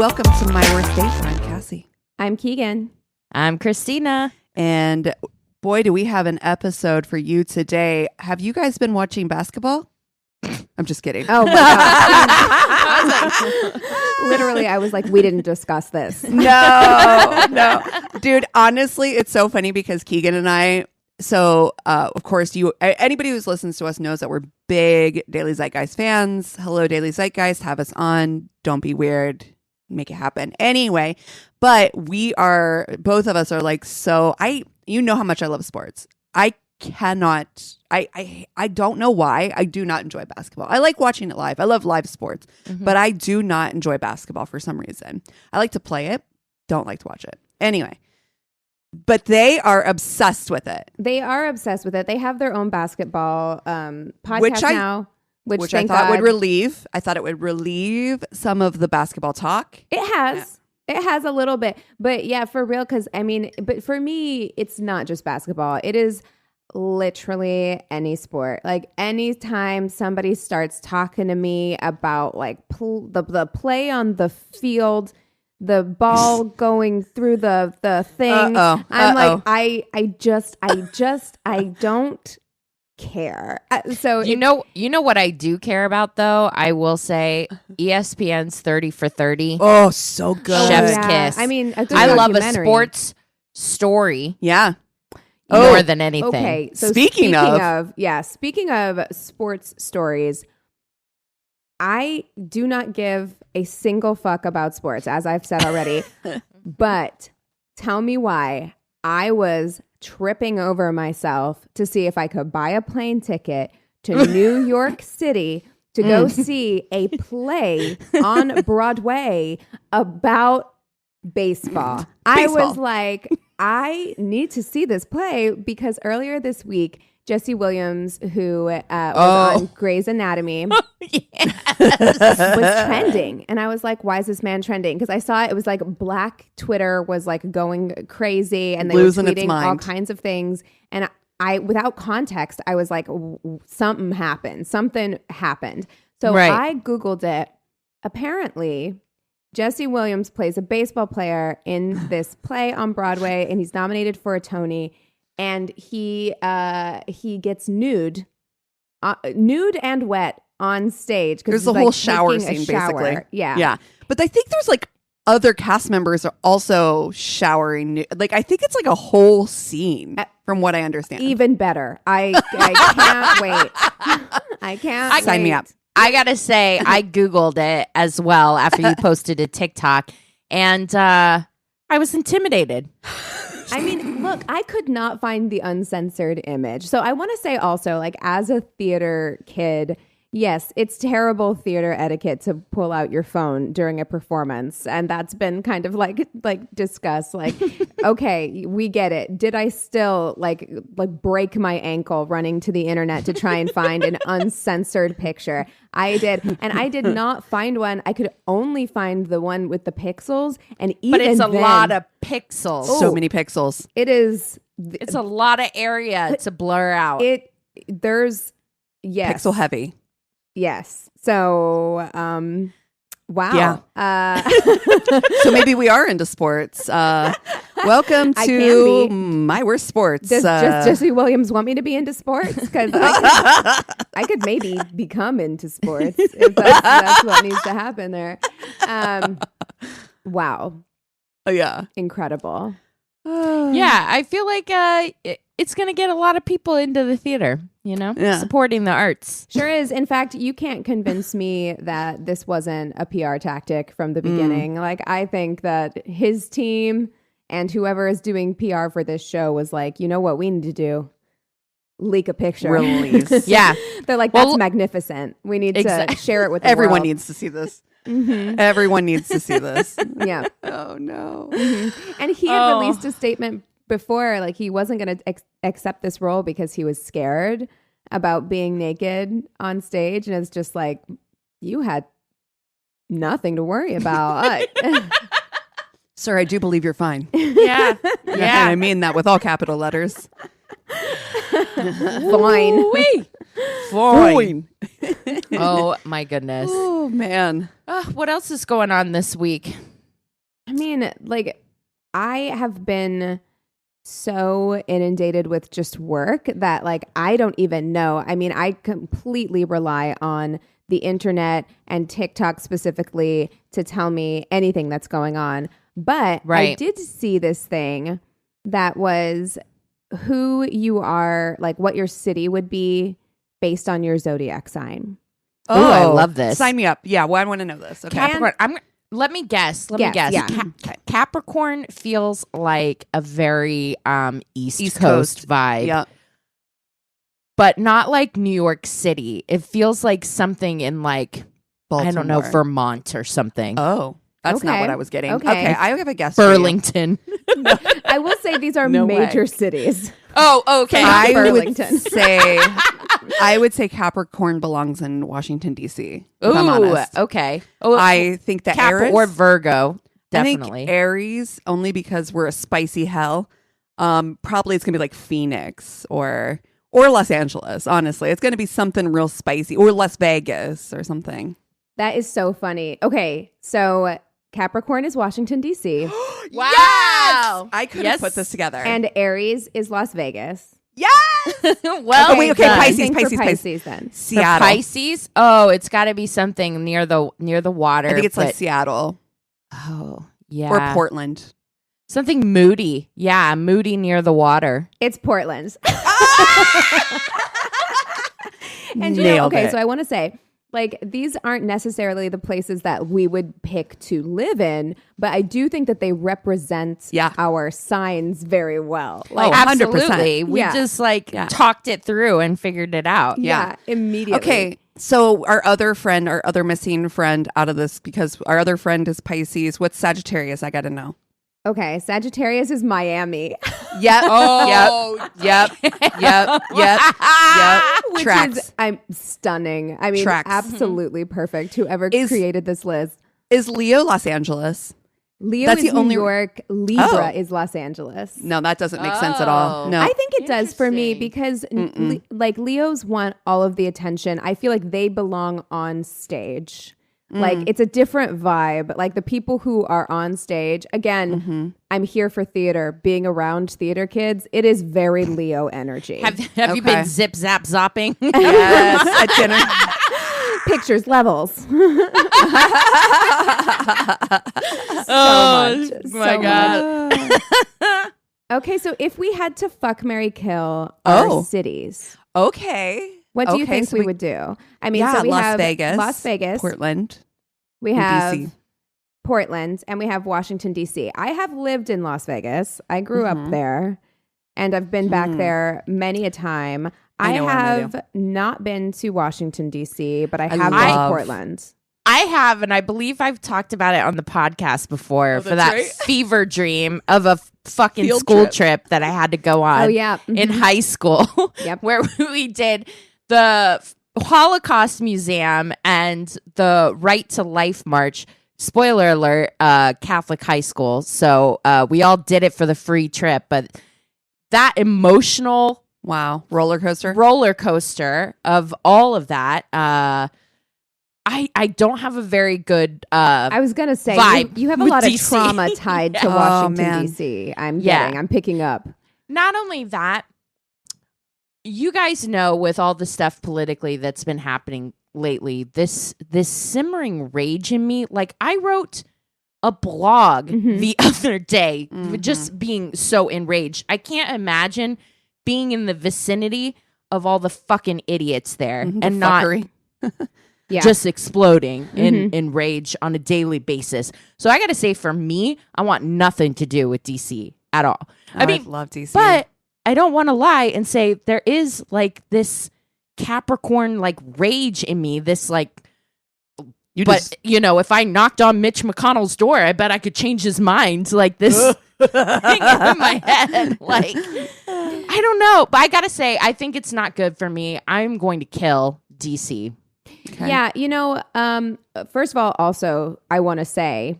Welcome to My Worst Date. I'm Cassie. I'm Keegan. I'm Christina. And boy, do we have an episode for you today. Have you guys been watching basketball? I'm just kidding. Oh my God. Literally, I was like, we didn't discuss this. No. Dude, honestly, it's so funny because Keegan and I, of course, anybody who listens to us knows that we're big Daily Zeitgeist fans. Hello, Daily Zeitgeist. Have us on. Don't be weird. Make it happen. Anyway, but both of us are like, you know how much I love sports. I don't know why. I do not enjoy basketball. I like watching it live. I love live sports, but I do not enjoy basketball for some reason. I like to play it. Don't like to watch it. Anyway. But they are obsessed with it. They are obsessed with it. They have their own basketball podcast now. Which I thought would relieve. I thought it would relieve some of the basketball talk. It has. Yeah. It has a little bit. But yeah, for real, but for me, it's not just basketball. It is literally any sport. Like anytime somebody starts talking to me about like the play on the field, the ball going through the thing, I'm like, I don't care. So you know what I do care about though? I will say ESPN's 30 for 30. Oh, so good. Chef's kiss. I mean, I love a sports story. Yeah. More than anything. Okay. So speaking of sports stories, I do not give a single fuck about sports, as I've said already. But tell me why I was tripping over myself to see if I could buy a plane ticket to New York City to go see a play on Broadway about baseball. I was like, I need to see this play because earlier this week, Jesse Williams, who was on Grey's Anatomy, was trending. And I was like, why is this man trending? Because I saw it was like Black Twitter was like going crazy and they losing were its tweeting mind. all kinds of things. And I without context, I was like, something happened. Something happened. So I Googled it. Apparently, Jesse Williams plays a baseball player in this play on Broadway and he's nominated for a Tony. And he gets nude and wet on stage. There's a whole shower scene, basically. Yeah. But I think there's like other cast members are also showering. Like I think it's like a whole scene, from what I understand. Even better. I can't wait. I can't wait. Sign me up. I gotta say, I Googled it as well after you posted a TikTok, and I was intimidated. I mean, look, I could not find the uncensored image. So I want to say also, like, as a theater kid, yes, it's terrible theater etiquette to pull out your phone during a performance. And that's been kind of like discussed. Like, okay, we get it. Did I still like break my ankle running to the internet to try and find an uncensored picture? I did. And I did not find one. I could only find the one with the pixels. And even but it's a then, lot of pixels. So many pixels. It is. It's a lot of area to blur out. There's, yes. Pixel heavy. Yes. So, wow. Yeah. So maybe we are into sports. Welcome to My Worst Sports. Does Jesse Williams want me to be into sports? Because I could maybe become into sports if that's what needs to happen there. Wow. Yeah. Incredible. Yeah, I feel like it's going to get a lot of people into the theater, supporting the arts. Sure is. In fact, you can't convince me that this wasn't a PR tactic from the beginning. Like, I think that his team and whoever is doing PR for this show was like, you know what we need to do? Leak a picture. Release. Yeah. They're like, that's magnificent. We need to share it with the Everyone world. needs to see this. Everyone needs to see this. Yeah. Oh, no. And he had released a statement before, like he wasn't going to accept this role because he was scared about being naked on stage. And it's just like, you had nothing to worry about. Sir, I do believe you're fine. Yeah. And I mean that with all capital letters. Fine. Fine. Oh, my goodness. Oh, man. What else is going on this week? mean, like, I have been so inundated with just work that, like, I don't even know. I mean, I completely rely on the internet and TikTok specifically to tell me anything that's going on. But I did see this thing that was who you are, like what your city would be based on your zodiac sign. Oh, I love this. Sign me up. Yeah, well, I want to know this. Okay. Capricorn. Let me guess. Yeah. Capricorn feels like a very East Coast vibe. Yeah. But not like New York City. It feels like something in like, Baltimore. I don't know, Vermont or something. Oh, that's not Okay. what I was getting. Okay. I have a guess. for you. Burlington. I will say these are No major way. cities. Oh, okay. Not I Burlington. would say Capricorn belongs in Washington, D.C. If Ooh, I'm honest. okay. Oh, I think that Cap Aries or Virgo, definitely. I think Aries only because we're a spicy hell. Probably it's gonna be like Phoenix or Los Angeles. Honestly, it's gonna be something real spicy, or Las Vegas or something. That is so funny. Okay, so Capricorn is Washington, D.C. Wow. I could have put this together. and Aries is Las Vegas. yes, Well, okay, done. Pisces, Same for Pisces. Pisces then. For Seattle. Pisces, oh, it's got to be something near the water. I think it's like but- Seattle oh, yeah, or Portland. something moody. Yeah, moody near the water. It's Portland. And you know, Nailed okay, it. so I want to say, like, these aren't necessarily the places that we would pick to live in, but I do think that they represent our signs very well. Like, 100%. Absolutely. We Yeah. just talked it through and figured it out. yeah, immediately. Okay, so our other missing friend out of this, because our other friend is Pisces. What's Sagittarius? I got to know. Okay, Sagittarius is Miami. Yep. Oh. Yep. Which Tracks. is stunning. I mean, Tracks. absolutely perfect. Whoever Is- created this list. Is Leo Los Angeles? Leo That's is the New only- York. Libra Oh. is Los Angeles. No, that doesn't make sense at all. Oh. No. I think it does for me Interesting. because like Leos want all of the attention. I feel like they belong on stage. Like it's a different vibe. Like the people who are on stage, again, I'm here for theater. Being around theater kids, it is very Leo energy. Have you Okay. been zip zap zopping? Yes, at dinner. Pictures, levels. So Oh, much. my so God. much. Okay, so if we had to fuck, marry, kill Oh. our cities, Okay. what do you Okay, think so we would do? I mean, yeah, so we Las have Vegas, Las Vegas, Portland, we and have DC. Portland, and we have Washington, D.C. I have lived in Las Vegas. I grew up there, and I've been back there many a time. I know what I'm gonna have not been to Washington, D.C., but I have been love- to Portland. I have, and I believe I've talked about it on the podcast before for that fever dream of a fucking Field school trip. trip that I had to go on Oh, yeah. in high school. Yep. Where we did the Holocaust Museum and the Right to Life March. Spoiler alert, Catholic high school. So we all did it for the free trip. But that emotional Wow. Roller coaster. roller coaster of all of that, I don't have a very good I was gonna say vibe you have a with lot of DC. trauma tied to Yeah. Washington, Oh, man. D.C. I'm Yeah. picking up. Not only that, you guys know with all the stuff politically that's been happening lately, this simmering rage in me, like I wrote a blog the other day just being so enraged. I can't imagine being in the vicinity of all the fucking idiots there and not Fuckery. Yeah. just exploding in rage on a daily basis. So I got to say, for me, I want nothing to do with DC at all. I mean, love DC. but I don't want to lie and say there is like this Capricorn like rage in me. This like, you know, if I knocked on Mitch McConnell's door, I bet I could change his mind. Like this thing in my head. Like, I don't know, but I gotta say, I think it's not good for me. I'm going to kill DC. Okay. Yeah, you know, first of all, also, I want to say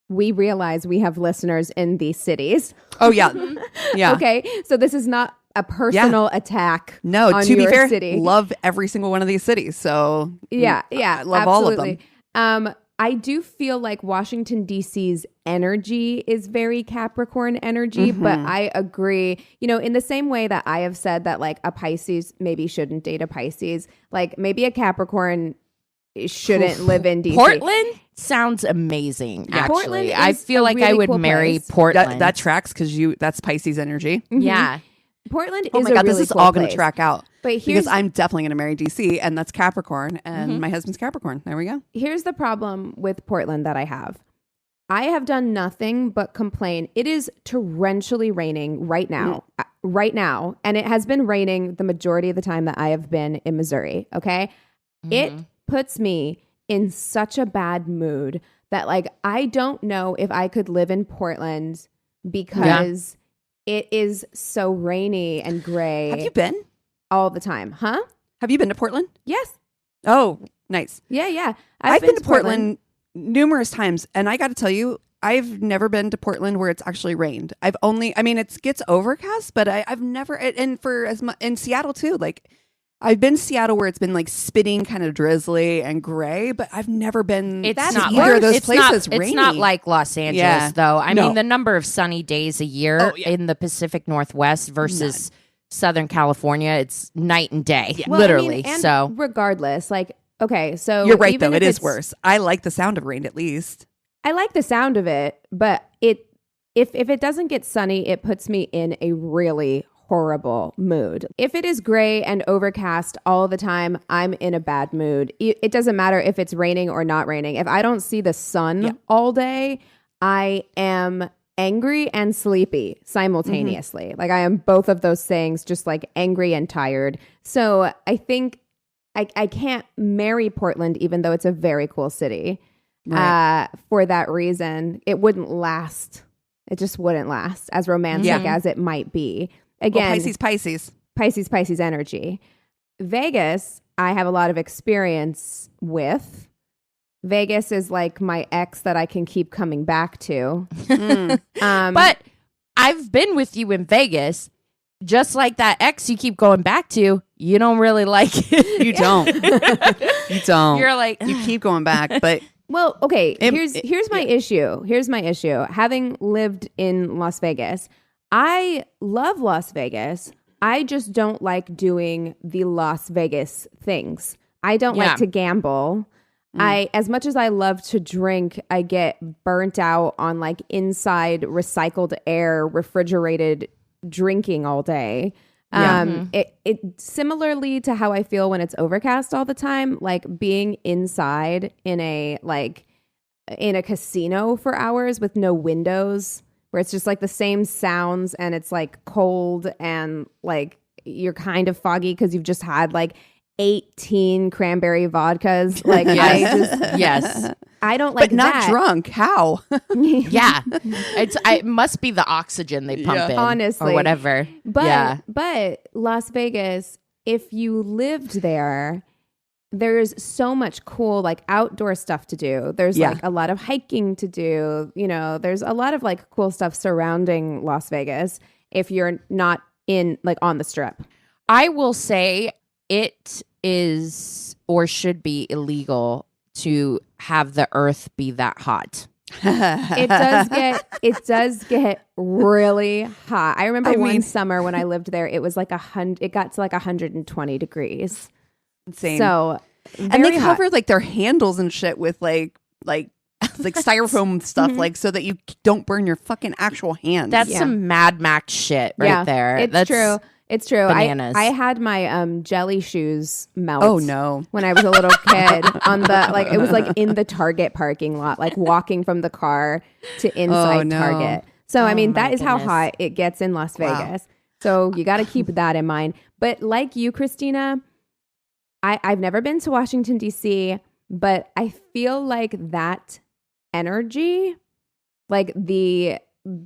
we realize we have listeners in these cities. Oh yeah. Yeah. Okay, so this is not a personal attack. No, on to be your fair, city. love every single one of these cities. So Yeah, I love all of them. absolutely. I do feel like Washington, D.C.'s energy is very Capricorn energy, but I agree, in the same way that I have said that like a Pisces maybe shouldn't date a Pisces, like maybe a Capricorn shouldn't live in D.C. Portland sounds amazing, actually. Portland I is feel a like I really would cool marry place. Portland. That tracks because that's Pisces energy. Yeah. Portland Oh is my God, a really this is cool all going to place. track out. But Because here's I'm definitely going to marry DC, and that's Capricorn, and my husband's Capricorn. There we go. here's the problem with Portland that I have. I have done nothing but complain. It is torrentially raining right now. And it has been raining the majority of the time that I have been in Missouri, okay? It puts me in such a bad mood that like I don't know if I could live in Portland because it is so rainy and gray. Have you been? all the time? Huh? Have you been to Portland? Yes. Oh, nice. Yeah. I've been to Portland numerous times, and I got to tell you, I've never been to Portland where it's actually rained. It gets overcast, but I've never, and for as much in Seattle too, like I've been to Seattle where it's been like spitting kind of drizzly and gray, but I've never been It's to not either of those it's places not, rainy. It's not like Los Angeles, Yeah. though. I No. mean, the number of sunny days a year in the Pacific Northwest versus Southern California, it's night and day, Well, literally. and so regardless, like, okay, so You're right, even though. if It is it's- worse. I like the sound of rain at least. I like the sound of it, but if it doesn't get sunny, it puts me in a really horrible mood. If it is gray and overcast all the time, I'm in a bad mood. It doesn't matter if it's raining or not raining. If I don't see the sun all day, I am angry and sleepy simultaneously. Like I am both of those things, just like angry and tired. So I think I can't marry Portland, even though it's a very cool city. Right. For that reason, it wouldn't last. It just wouldn't last as romantic as it might be. Again, Well, Pisces. Pisces energy. Vegas, I have a lot of experience with. Vegas is like my ex that I can keep coming back to. but I've been with you in Vegas, just like that ex you keep going back to. You don't really like it. You don't. You don't. You're like, You keep going back, but Well, okay, It- here's my issue. Here's my issue. Having lived in Las Vegas, I love Las Vegas. I just don't like doing the Las Vegas things. I don't Yeah. like to gamble. As much as I love to drink, I get burnt out on like inside recycled air, refrigerated drinking all day. It similarly to how I feel when it's overcast all the time, like being inside in a casino for hours with no windows, where it's just like the same sounds and it's like cold and like you're kind of foggy because you've just had like 18 cranberry vodkas. Like yes. I don't like but not that. drunk. How? Yeah. It must be the oxygen they pump in. Honestly. Or whatever. But Las Vegas, if you lived there, there's so much cool like outdoor stuff to do. There's like a lot of hiking to do. There's a lot of like cool stuff surrounding Las Vegas if you're not in like on the Strip. I will say it is or should be illegal to have the earth be that hot. It does get really hot. I remember one summer when I lived there, it was like it got to like 120 degrees. Insane. So And they very hot. cover like their handles and shit with like styrofoam stuff, like so that you don't burn your fucking actual hands. That's some Mad Max shit right there. That's true. It's true. Bananas. I had my jelly shoes melt. Oh no. When I was a little kid on the it was like in the Target parking lot, like walking from the car to inside no. Target. So I mean my that is how goodness. hot it gets in Las Vegas. So you got to keep that in mind. But like you, Christina, I've never been to Washington D.C., but I feel like that energy, like the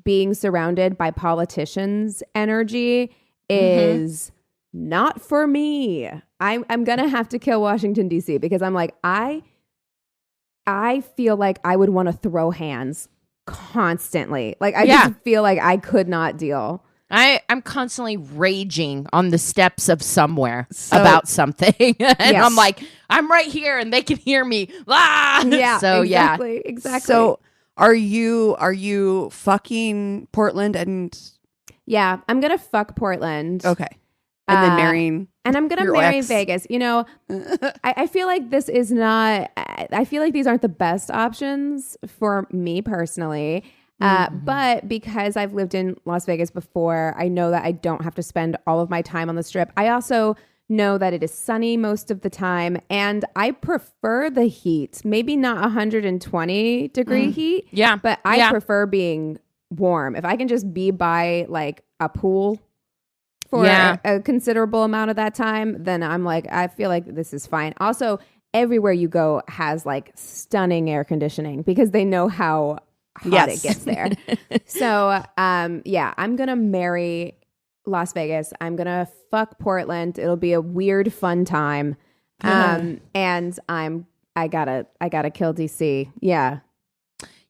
being surrounded by politicians energy, is not for me. I'm gonna have to kill Washington D.C. because I'm like I feel like I would want to throw hands constantly. Like I just feel like I could not deal. I'm constantly raging on the steps of somewhere about something. And I'm like, I'm right here and they can hear me. Ah! Yeah. So exactly. So are you fucking Portland and yeah, I'm gonna fuck Portland. okay. And then marrying and I'm gonna marry Vegas. You know, I feel like this is not I feel like these aren't the best options for me personally. But because I've lived in Las Vegas before, I know that I don't have to spend all of my time on the Strip. I also know that it is sunny most of the time, and I prefer the heat. Maybe not 120 degree heat, but I prefer being warm. If I can just be by like a pool for a considerable amount of that time, then I'm like, I feel like this is fine. Also, everywhere you go has like stunning air conditioning because they know how hot it gets there. So, I'm going to marry Las Vegas. I'm going to fuck Portland. It'll be a weird, fun time. And I gotta kill DC. Yeah.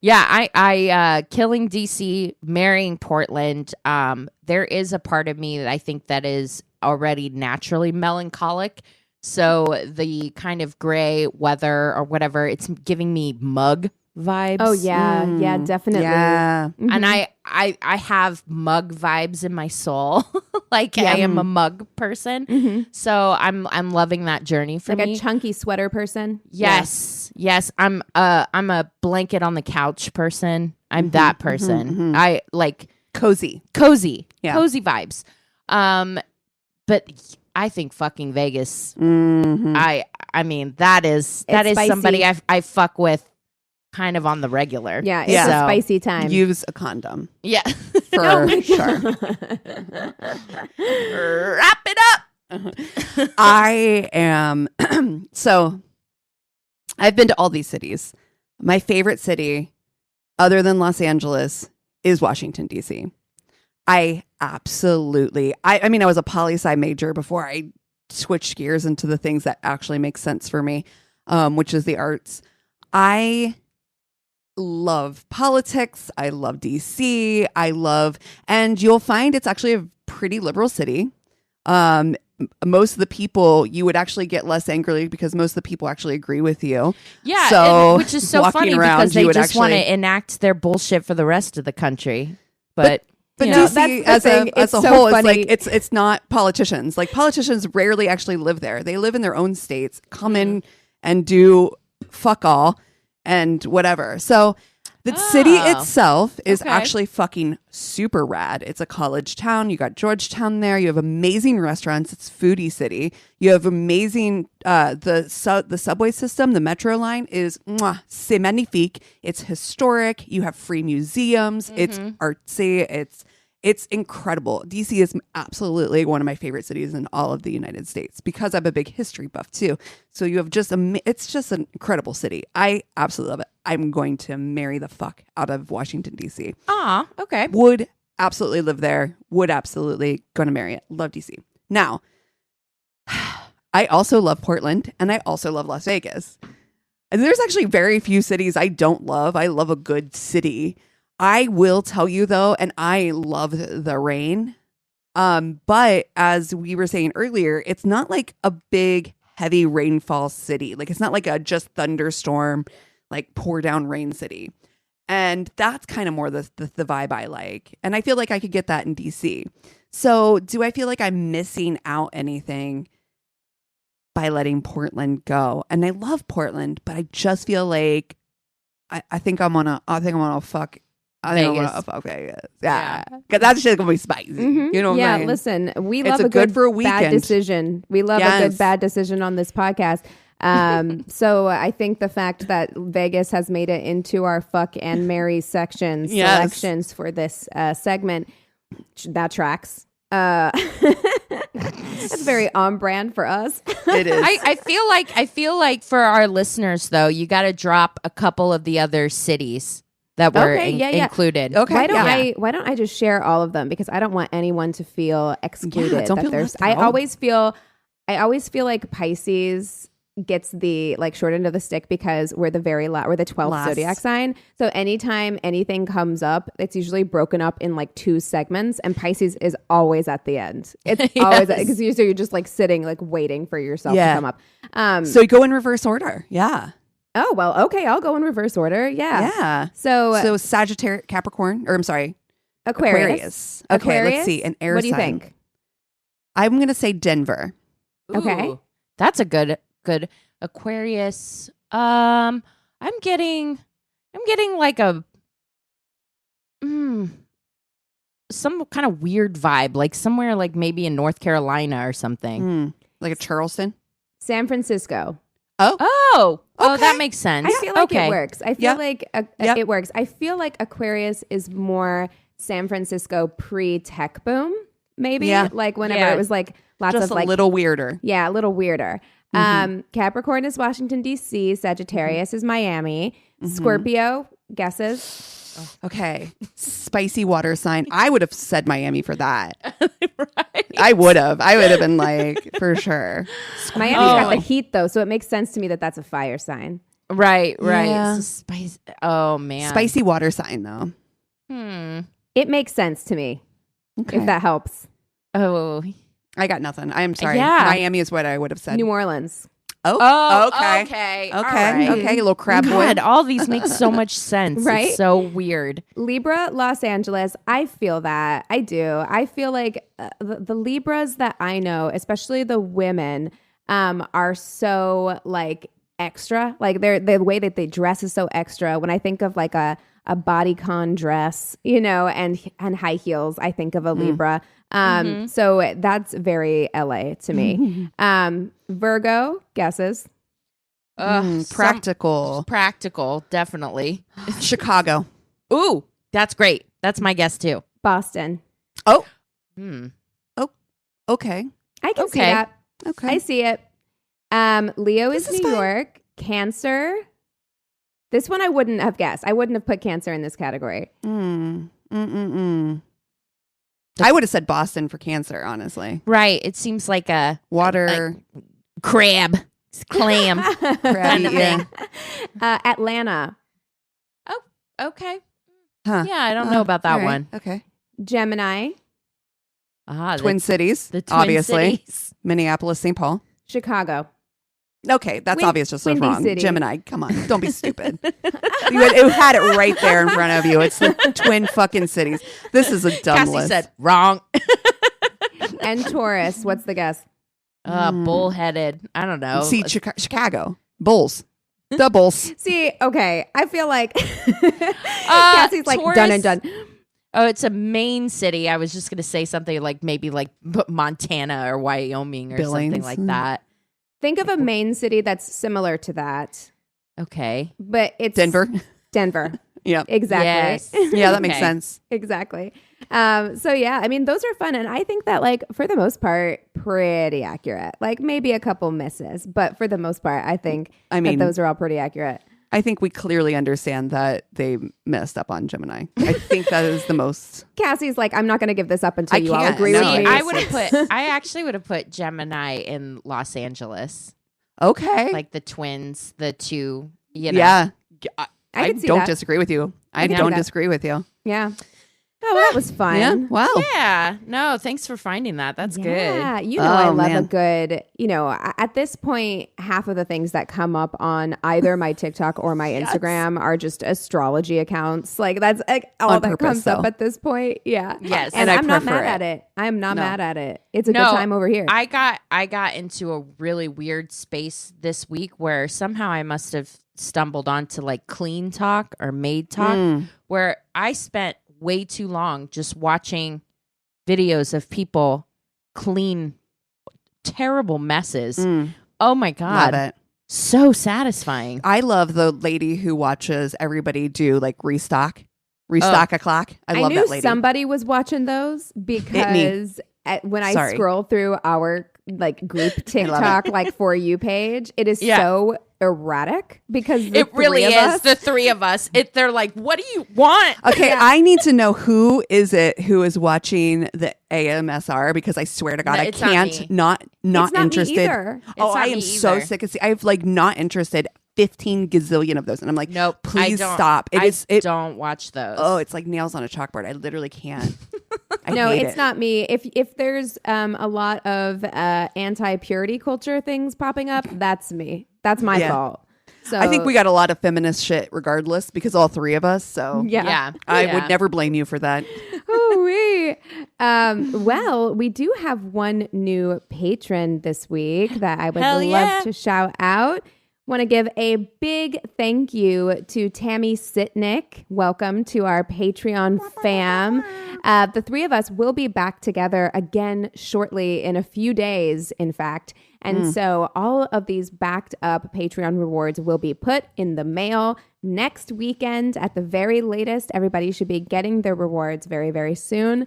Yeah. I killing DC, marrying Portland. There is a part of me that I think that is already naturally melancholic. So the kind of gray weather or whatever, it's giving me mug vibes. Oh yeah, yeah, definitely. Yeah, and I have mug vibes in my soul. Like I am a mug person, so I'm loving that journey for like me. A chunky sweater person. Yes, I'm a blanket on the couch person. I'm that person. I like cozy, cozy vibes. But I think fucking Vegas. I mean that is spicy. Somebody I fuck with. Kind of on the regular. Yeah, it's a spicy time. Use a condom. Yeah. For sure. Wrap it up. I am so I've been to all these cities. My favorite city, other than Los Angeles, is Washington, D.C. I mean, I was a poli-sci major before I switched gears into the things that actually make sense for me, which is the arts. I love politics. I love DC. And you'll find it's actually a pretty liberal city. Most of the people you would actually get less angrily because most of the people actually agree with you. Yeah. So which is so funny because they just want to enact their bullshit for the rest of the country. But DC as a whole, it's not politicians. Like politicians rarely actually live there. They live in their own states, come in and do fuck all. And whatever. So the city itself is actually fucking super rad. It's a college town. You got Georgetown there. You have amazing restaurants. It's foodie city. You have amazing the subway system. The metro line is c'est magnifique. It's historic. You have free museums. It's artsy. It's incredible. DC is absolutely one of my favorite cities in all of the United States because I'm a big history buff too. So you have it's just an incredible city. I absolutely love it. I'm going to marry the fuck out of Washington, DC. Ah, okay. Would absolutely live there. Would absolutely going to marry it. Love DC. Now, I also love Portland and I also love Las Vegas. And there's actually very few cities I don't love. I love a good city. I will tell you though, and I love the rain. But as we were saying earlier, it's not like a big, heavy rainfall city. Like it's not like a just thunderstorm, like pour down rain city. And that's kind of more the vibe I like. And I feel like I could get that in DC. So do I feel like I'm missing out anything by letting Portland go? And I love Portland, but I just feel like I think I'm gonna fuck. Vegas. Yeah. Because that's just going to be spicy. You know what I mean? Listen, we love a good for a bad decision. We love a good bad decision on this podcast. So I think the fact that Vegas has made it into our fuck and marry selections for this segment, that tracks. That's very on brand for us. It is. I feel like for our listeners though, you got to drop a couple of the other cities that were included. Okay. Why don't I just share all of them because I don't want anyone to feel excluded. Don't feel left out. I always feel like Pisces gets the like short end of the stick because we're the we're the 12th zodiac sign. So anytime anything comes up, it's usually broken up in like 2 segments, and Pisces is always at the end. It's always because you're just like sitting like waiting for yourself to come up. So you go in reverse order. Yeah. Oh, well, okay, I'll go in reverse order. Yeah. Yeah. So Sagittarius, Capricorn, or I'm sorry, Aquarius. Okay, let's see. An air What do you sign. think? I'm going to say Denver. Okay. Ooh, that's a good Aquarius. I'm getting like a some kind of weird vibe, like somewhere like maybe in North Carolina or something. Like a Charleston. San Francisco. Oh, Okay. that makes sense. I feel like it works. I feel like Yep. it works. I feel like Aquarius is more San Francisco pre-tech boom, maybe. Yeah. Like whenever it was like lots Just of a like little weirder. yeah, a little weirder. Capricorn is Washington D.C. Sagittarius is Miami. Scorpio guesses. Okay. Spicy water sign. I would have said Miami for that. Right. I would have been like, for sure. Miami's got the heat though, so it makes sense to me that that's a fire sign. Right. Yeah. So spice. Oh man. Spicy water sign, though. It makes sense to me, Okay. if that helps. Oh. I got nothing. I'm sorry. Yeah. Miami is what I would have said. New Orleans. Oh. okay. Okay. All Okay. right. Okay. Little crab boy. God, all these make so much sense. Right? It's so weird. Libra, Los Angeles. I feel that. I do. I feel like the Libras that I know, especially the women, are so like extra. Like the way that they dress is so extra. When I think of like a bodycon dress, and high heels, I think of a Libra. So that's very LA to me. Virgo guesses. Practical. Practical, definitely. Chicago. Ooh, that's great. That's my guess too. Boston. Oh. Hmm. Oh. Okay. I can see Okay. that. Okay. I see it. Leo is This is New fine. York. Cancer. This one I wouldn't have guessed. I wouldn't have put Cancer in this category. I would have said Boston for Cancer, honestly. Right. It seems like a Water. crab, clam kind of yeah. thing. Atlanta. Oh, okay. Huh. Yeah, I don't know about that All right. one. Okay. Gemini. Ah, Twin Cities. the Twin obviously. Cities. Minneapolis, St. Paul. Chicago. Okay, that's obvious. Just so Windy wrong. City. Gemini, come on, don't be stupid. You had it right there in front of you. It's the twin fucking cities. This is a dumb Cassie list. said wrong. And Taurus. What's the guess? Bullheaded. I don't know. See, Chicago Bulls, the Bulls. See, okay. I feel like Cassie's like Taurus? done and done. Oh, it's a main city. I was just going to say something like maybe like Montana or Wyoming or something Billings. like that. Think of a main city that's similar to that, Okay. but it's Denver. Denver. Yeah, Exactly. Yes. yeah, that makes Okay. sense. Exactly. So yeah, I mean, those are fun. And I think that like for the most part, pretty accurate, like maybe a couple misses, but for the most part, I think mean, that those are all pretty accurate. I think we clearly understand that they messed up on Gemini. I think that is the most. Cassie's like, I'm not going to give this up until I you all can't. agree No, with me. I actually would have put Gemini in Los Angeles. Okay. Like the twins, the two, you know. Yeah. I could see don't that. disagree with you. I can see don't that. disagree with you. Yeah. Oh, well, that was fun. Yeah. Wow. Yeah. No, thanks for finding that. That's Yeah, good. you know, I Oh, love a man. good, at this point, half of the things that come up on either my TikTok or my Instagram are just astrology accounts. Like that's like, all On that purpose, comes up though. at this point. Yeah. Yes. And I I'm not prefer mad it. at it. I'm not No. mad at it. It's a No, good time over here. I got into a really weird space this week where somehow I must have stumbled onto like clean talk or maid talk where I spent way too long just watching videos of people clean terrible messes. Oh my God. Love it. So satisfying. I love the lady who watches everybody do like restock a clock. I love knew that lady. somebody was watching those because when I Sorry. scroll through our like group TikTok like For You page, it is Yeah. so erratic because It really is the three of us. They're like, what do you want? Okay, I need to know who is watching the AMSR because I swear to God, No, I it's not can't me. not It's not me interested. either. Oh, It's I not am me so either. sick of I've like not interested 15 gazillion of those, and I'm like, Nope. please I don't, stop. Don't watch those. Oh, it's like nails on a chalkboard. I literally can't. No, hate it's it. not me. If there's a lot of anti-purity culture things popping up, that's me. That's my fault. So I think we got a lot of feminist shit regardless because all three of us. So yeah. I would never blame you for that. Ooh-wee. Well, we do have one new patron this week that I would Hell love yeah. to shout out. Want to give a big thank you to Tammy Sitnick. Welcome to our Patreon fam. The three of us will be back together again shortly, in a few days, in fact. And so all of these backed up Patreon rewards will be put in the mail next weekend at the very latest. Everybody should be getting their rewards very, very soon.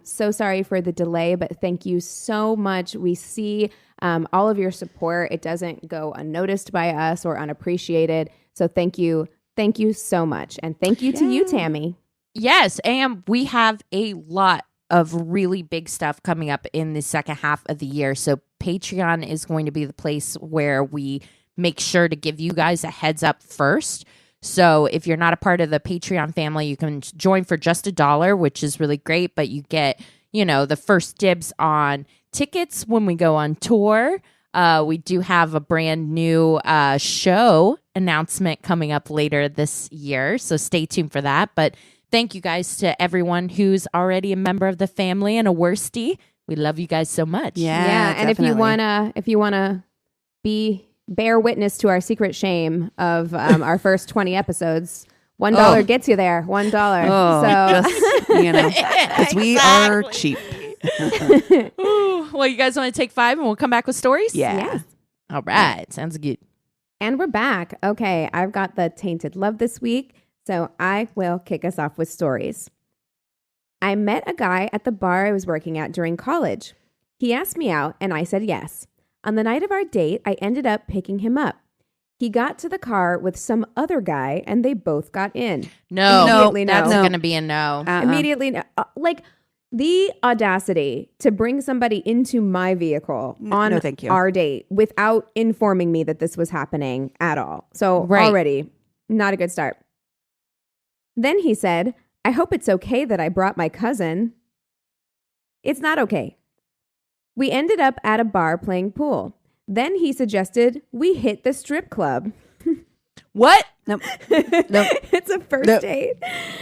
So sorry for the delay, but thank you so much. We see all of your support. It doesn't go unnoticed by us or unappreciated. So thank you. Thank you so much. And thank you to you, Tammy. Yes, and we have a lot of really big stuff coming up in the second half of the year. So Patreon is going to be the place where we make sure to give you guys a heads up first. So if you're not a part of the Patreon family, you can join for just $1, which is really great, but you get, the first dibs on tickets when we go on tour. We do have a brand new show announcement coming up later this year, so stay tuned for that. But thank you guys to everyone who's already a member of the family and a worstie. We love you guys so much. Yeah. And if you wanna bear witness to our secret shame of our first 20 episodes, $1 gets you there. $1. Oh, So because we are cheap. Ooh, well, you guys want to take 5 and we'll come back with stories? yes. All right. Sounds good. And we're back. Okay, I've got the Tainted Love this week, so I will kick us off with stories. I met a guy at the bar I was working at during college. He asked me out, and I said yes. On the night of our date, I ended up picking him up. He got to the car with some other guy, and they both got in. No, Immediately no. that's going to be a no. Immediately no. The audacity to bring somebody into my vehicle on thank you. our date without informing me that this was happening at all. So already not a good start. Then he said, I hope it's okay that I brought my cousin. It's not okay. We ended up at a bar playing pool. Then he suggested we hit the strip club. What? Nope. It's a first date.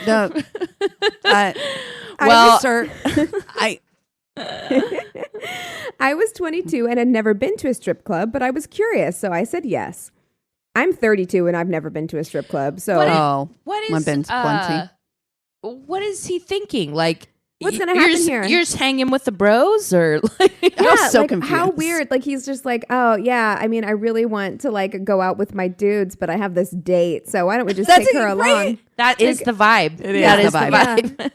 No. Sir, I was 22 and had never been to a strip club, but I was curious, so I said yes. I'm 32 and I've never been to a strip club, so what is I've been to plenty. What is he thinking? Like, what's gonna happen here? You're just hanging with the bros, or like? I was so like, confused. how weird. Like, he's just like, oh yeah, I mean, I really want to like go out with my dudes, but I have this date, so why don't we just take her along? That is the vibe. It is That the is the vibe.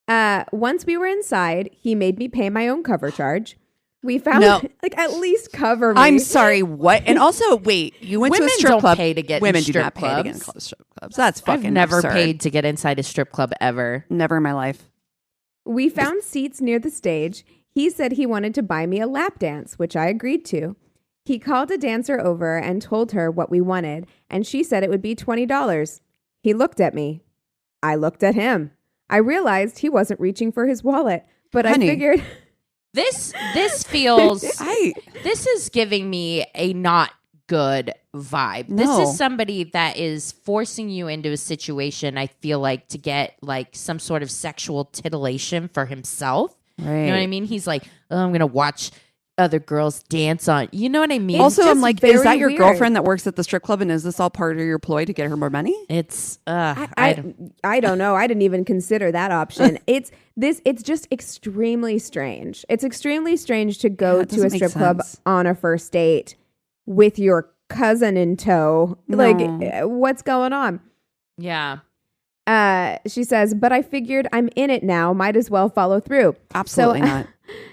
vibe. Once we were inside, he made me pay my own cover charge. We found like at least cover me. I'm sorry, what? And also, wait, you went Women to a strip don't club. pay to get in Women do strip not pay to get in clubs. strip clubs. That's fucking I've never absurd. paid to get inside a strip club ever. Never in my life. We found seats near the stage. He said he wanted to buy me a lap dance, which I agreed to. He called a dancer over and told her what we wanted, and she said it would be $20. He looked at me. I looked at him. I realized he wasn't reaching for his wallet, but Honey. I figured... This feels. I This is giving me a not good vibe. No. This is somebody that is forcing you into a situation, I feel like, to get like some sort of sexual titillation for himself. right. You know what I mean? He's like, oh, I'm going to watch other girls dance on. You know what I mean? Also, I'm just like, very is that your weird. girlfriend that works at the strip club, and is this all part of your ploy to get her more money? It's I don't know. I didn't even consider that option. It's just extremely strange. It's extremely strange to go that to a doesn't make strip club sense. on a first date with your cousin in tow. No. Like, what's going on? yeah. She says, but I figured I'm in it now. Might as well follow through. Absolutely not.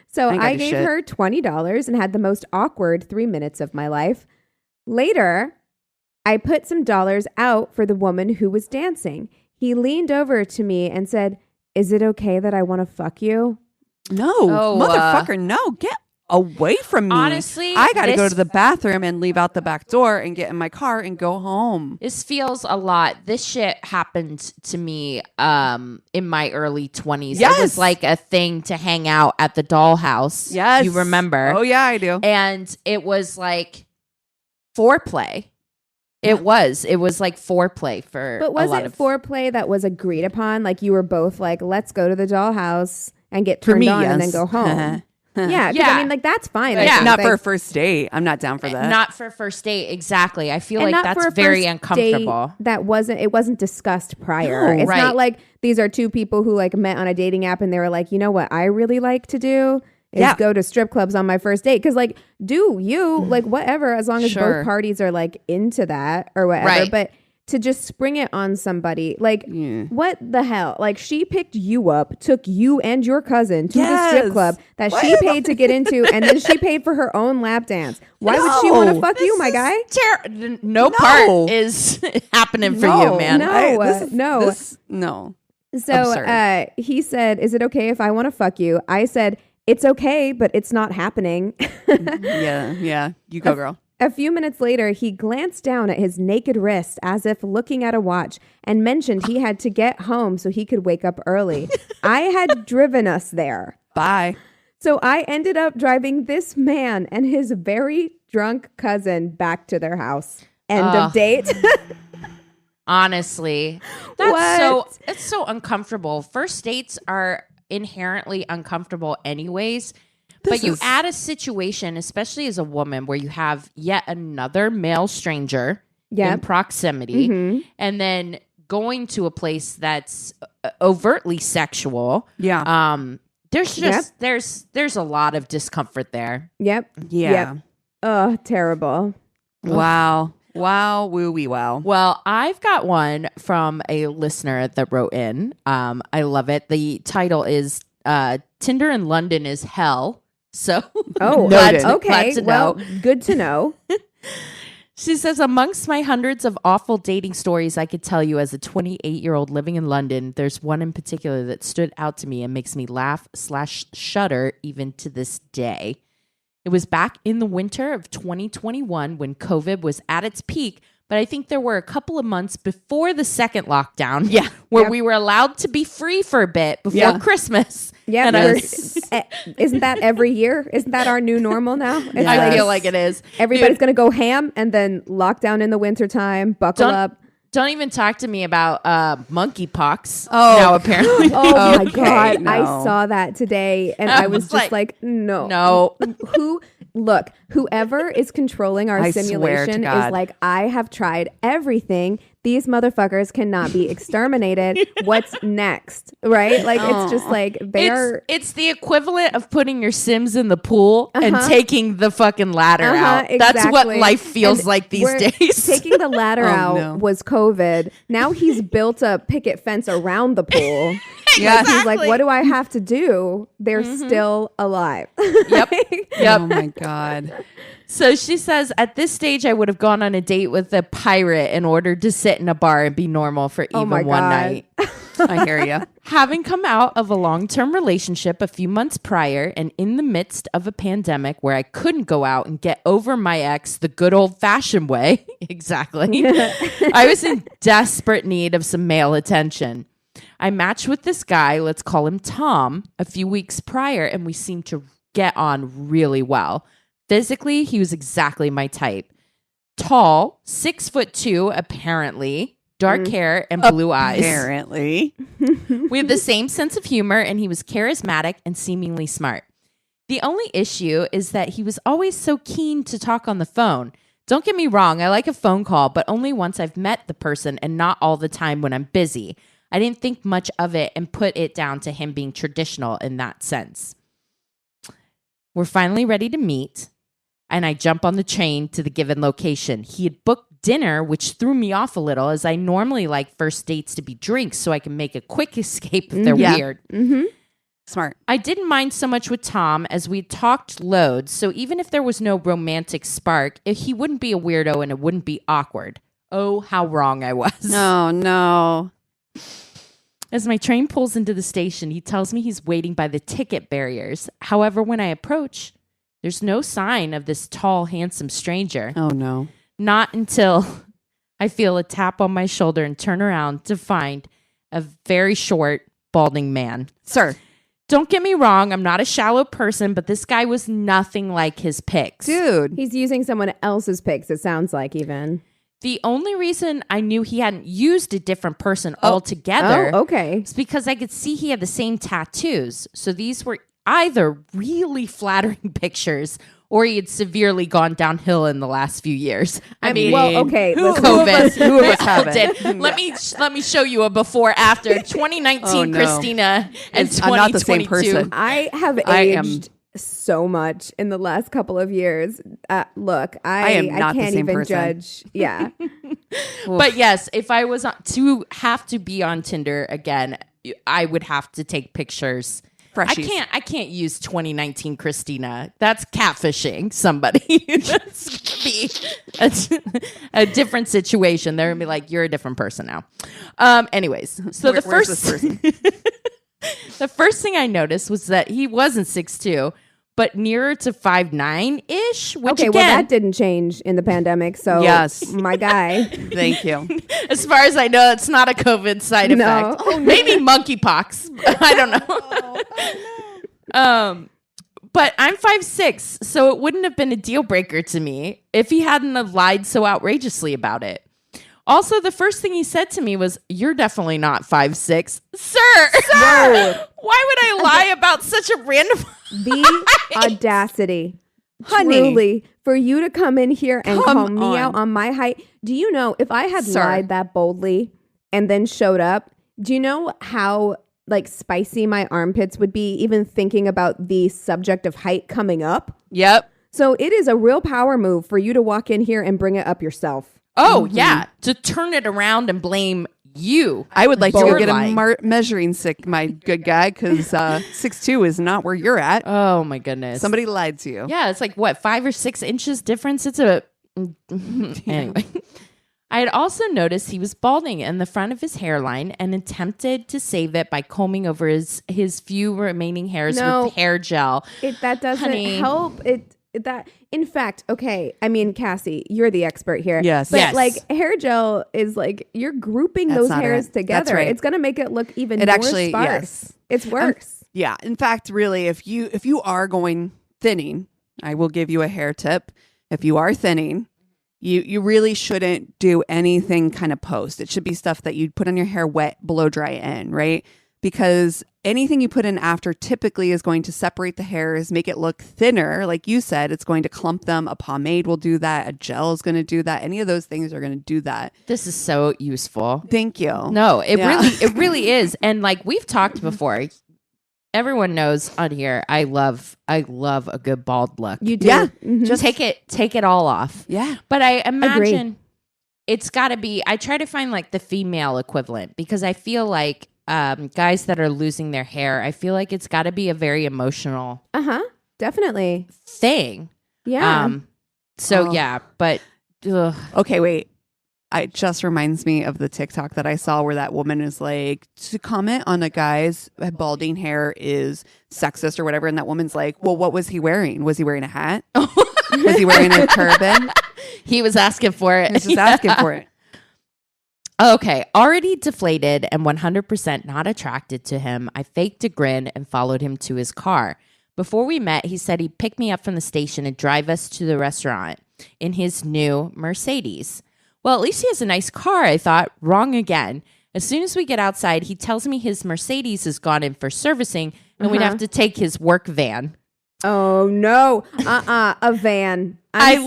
So I ain't got I to gave shit. her $20 and had the most awkward 3 minutes of my life. Later, I put some dollars out for the woman who was dancing. He leaned over to me and said, "Is it okay that I want to fuck you?" No, motherfucker, no. Get away from me. Honestly, I got to go to the bathroom and leave out the back door and get in my car and go home. This feels a lot. This shit happened to me in my early 20s. Yes. It was like a thing to hang out at the dollhouse. Yes. You remember? Oh, yeah, I do. And it was like foreplay. It was like foreplay for But was a lot it of foreplay that was agreed upon? Like you were both like, let's go to the dollhouse and get turned on and then go home. Yeah, because I mean, like that's fine. Yeah. Not for a first date. I'm not down for that. Not for first date, exactly. I feel and like not for that's a very first uncomfortable. date it wasn't discussed prior. No, it's right. not like these are two people who like met on a dating app and they were like, you know what I really like to do is go to strip clubs on my first date. Because like, do you like whatever as long as Sure. both parties are like into that or whatever. Right. But to just spring it on somebody, like what the hell? Like she picked you up, took you and your cousin to the strip club that she paid to get into, and then she paid for her own lap dance. Why would she want to fuck you, my guy? No part is happening for you, man. No. No. So he said, "Is it okay if I want to fuck you?" I said, "It's okay, but it's not happening." Yeah. You go, girl. A few minutes later, he glanced down at his naked wrist as if looking at a watch and mentioned he had to get home so he could wake up early. I had driven us there. Bye. So I ended up driving this man and his very drunk cousin back to their house. End of date. Honestly, it's so uncomfortable. First dates are inherently uncomfortable anyways. But you add a situation, especially as a woman, where you have yet another male stranger in proximity, and then going to a place that's overtly sexual. Yeah. There's a lot of discomfort there. Yep. Yeah. Yep. Oh, terrible. Wow. Wow. Woo wee wow. Well, I've got one from a listener that wrote in. I love it. The title is Tinder in London is Hell. So, okay. Glad to know. Well, good to know. She says, amongst my hundreds of awful dating stories I could tell you as a 28-year-old living in London, there's one in particular that stood out to me and makes me laugh/shudder even to this day. It was back in the winter of 2021 when COVID was at its peak, but I think there were a couple of months before the second lockdown where we were allowed to be free for a bit before Christmas. Yeah, and isn't that every year? Isn't that our new normal now? It's I feel like it is. Everybody's going to go ham and then lockdown in the wintertime, buckle up. Don't even talk to me about monkeypox. Oh, now apparently. Oh my God. No. I saw that today and I was just like, no. Whoever is controlling our simulation is like, I have tried everything. These motherfuckers cannot be exterminated. What's next? Right? Like, it's just like It's the equivalent of putting your Sims in the pool and taking the fucking ladder out. Exactly. That's what life feels like these days. Taking the ladder out was COVID. Now he's built a picket fence around the pool. Yeah, he's like, what do I have to do? They're still alive. Yep. Oh my God. So she says, at this stage, I would have gone on a date with a pirate in order to sit in a bar and be normal for even one night. I hear you. Having come out of a long-term relationship a few months prior and in the midst of a pandemic where I couldn't go out and get over my ex the good old-fashioned way, exactly, I was in desperate need of some male attention. I matched with this guy, let's call him Tom, a few weeks prior, and we seemed to get on really well. Physically, he was exactly my type. Tall, 6'2", apparently, dark hair and blue eyes. Apparently. We have the same sense of humor, and he was charismatic and seemingly smart. The only issue is that he was always so keen to talk on the phone. Don't get me wrong, I like a phone call, but only once I've met the person and not all the time when I'm busy. I didn't think much of it and put it down to him being traditional in that sense. We're finally ready to meet, and I jump on the train to the given location. He had booked dinner, which threw me off a little, as I normally like first dates to be drinks so I can make a quick escape if they're weird. Mm-hmm. Smart. I didn't mind so much with Tom as we talked loads, so even if there was no romantic spark, he wouldn't be a weirdo and it wouldn't be awkward. Oh, how wrong I was. No. As my train pulls into the station, he tells me he's waiting by the ticket barriers. However, when I approach, there's no sign of this tall, handsome stranger. Oh, no. Not until I feel a tap on my shoulder and turn around to find a very short, balding man. Sir. Don't get me wrong, I'm not a shallow person, but this guy was nothing like his pics. Dude. He's using someone else's pics, it sounds like, even. The only reason I knew he hadn't used a different person altogether is because I could see he had the same tattoos. So these were either really flattering pictures or he had severely gone downhill in the last few years. I mean, well, okay, who of us haven't? Let me show you a before after 2019 Christina and 2022. I'm not the same person. I have aged so much in the last couple of years. Look, I am not can't the same even person. judge. Yeah. But yes, if I was to have to be on Tinder again, I would have to take pictures. Freshies. I can't use 2019 Christina. That's catfishing somebody. That's gonna be a different situation. They're gonna be like, you're a different person now. Anyways, so the first thing I noticed was that he wasn't 6'2", but nearer to 5'9" which okay, again, well, that didn't change in the pandemic. So yes, my guy. Thank you. As far as I know, it's not a COVID side effect. Oh, maybe monkeypox. I don't know. But I'm 5'6", so it wouldn't have been a deal breaker to me if he hadn't have lied so outrageously about it. Also, the first thing he said to me was, "You're definitely not 5'6", sir. Why would I lie about such a random? The audacity, honey, truly, for you to come in here and call me out on my height. Do you know if I had lied that boldly and then showed up? Do you know how like spicy my armpits would be even thinking about the subject of height coming up? Yep. So it is a real power move for you to walk in here and bring it up yourself. Oh, yeah. To turn it around and blame you. I would like to go get a measuring stick, my good guy, because 6'2" is not where you're at. Oh, my goodness. Somebody lied to you. Yeah, it's like, what, 5 or 6 inches difference? It's a... Anyway. I had also noticed he was balding in the front of his hairline and attempted to save it by combing over his few remaining hairs with hair gel. That doesn't help. In fact, okay, I mean, Cassie, you're the expert here. Yes. But like hair gel is like, you're grouping those hairs together. That's right. It's going to make it look even more sparse. Yes. It's worse. Yeah. In fact, really, if you are going thinning, I will give you a hair tip. If you are thinning, you really shouldn't do anything kind of post. It should be stuff that you put on your hair wet, blow dry in, right? Because anything you put in after typically is going to separate the hairs, make it look thinner. Like you said, it's going to clump them. A pomade will do that. A gel is going to do that. Any of those things are going to do that. This is so useful. Thank you. No, it really is. And like we've talked before, everyone knows on here, I love a good bald look. You do. Yeah. Mm-hmm. Just take it all off. Yeah. But I imagine it's got to be, I try to find like the female equivalent because I feel like guys that are losing their hair, I feel like it's got to be a very emotional definitely thing. Yeah. But okay, wait. It just reminds me of the TikTok that I saw where that woman is like, to comment on a guy's balding hair is sexist or whatever, and that woman's like, well, what was he wearing? Was he wearing a hat? Was he wearing a turban? He was asking for it. He was just asking for it. Okay, already deflated and 100% not attracted to him, I faked a grin and followed him to his car. Before we met, he said he'd pick me up from the station and drive us to the restaurant in his new Mercedes. Well, at least he has a nice car, I thought. Wrong again. As soon as we get outside, he tells me his Mercedes has gone in for servicing and we'd have to take his work van. Oh, no. A van. A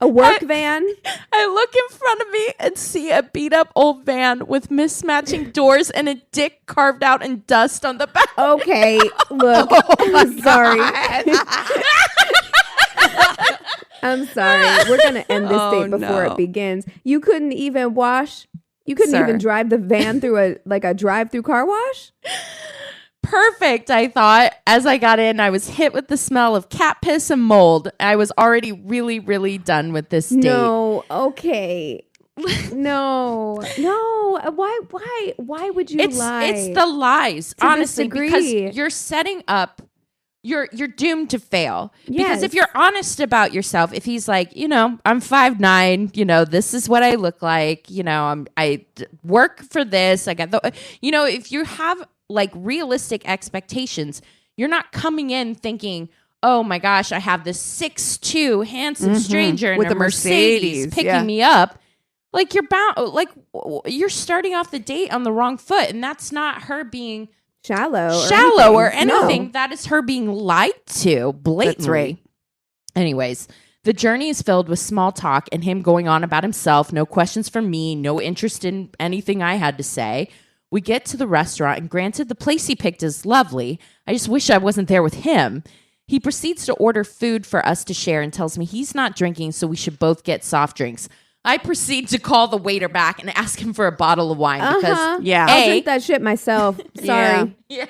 work van? I look in front of me and see a beat-up old van with mismatching doors and a dick carved out in dust on the back. Okay, look. I'm sorry. I'm sorry. We're going to end this date before it begins. You couldn't even wash? You couldn't even drive the van through a drive-through car wash? perfect, I thought. As I got in, I was hit with the smell of cat piss and mold. I was already really, really done with this date. No, okay. No. Why would you lie? It's the lies, To honestly, this degree. because you're setting up. You're doomed to fail. Because Yes. if you're honest about yourself, if he's like, I'm 5'9", this is what I look like, I work for this. I got the, if you have like realistic expectations, you're not coming in thinking, oh my gosh, I have this 6'2" handsome stranger in With a a Mercedes, picking yeah. me up. Like you're starting off the date on the wrong foot, and that's not her being shallow or anything. No. That is her being lied to blatantly. That's right. Anyways, the journey is filled with small talk and him going on about himself. No questions from me. No interest in anything I had to say. We get to the restaurant, and granted, the place he picked is lovely. I just wish I wasn't there with him. He proceeds to order food for us to share and tells me he's not drinking, so we should both get soft drinks. I proceed to call the waiter back and ask him for a bottle of wine because Yeah. I'll drink that shit myself. Sorry. Yeah.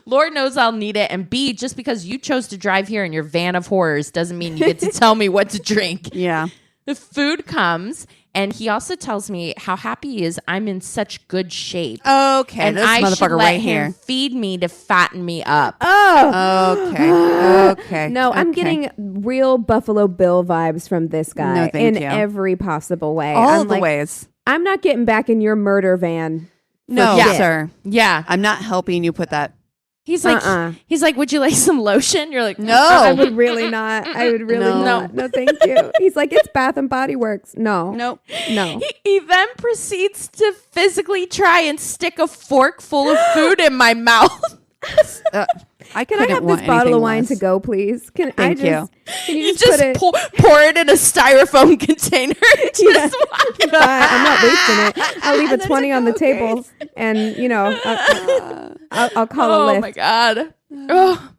Lord knows I'll need it. And B, just because you chose to drive here in your van of horrors doesn't mean you get to tell me what to drink. Yeah. The food comes, and he also tells me how happy he is I'm in such good shape. Okay. And this I should motherfucker let right him here. feed me to fatten me up. Oh. Okay. No, I'm Okay. getting real Buffalo Bill vibes from this guy No, thank in you. every possible way. all I'm the like, ways. I'm not getting back in your murder van. No, Yeah. sir. Yeah. I'm not helping you put that. He's like, would you like some lotion? You're like, No. I would really not. I would really No. not. No, thank you. He's like, it's Bath and Body Works. No. Nope. No. He then proceeds to physically try and stick a fork full of food in my mouth. I Can I have this bottle of wine to go, please? Can Thank Can you You just, just put it? pour it in a styrofoam container. Yeah. Walk it Bye. I'm not wasting it. I'll leave a 20 on the table, and I'll call a lift. Oh my God. Oh.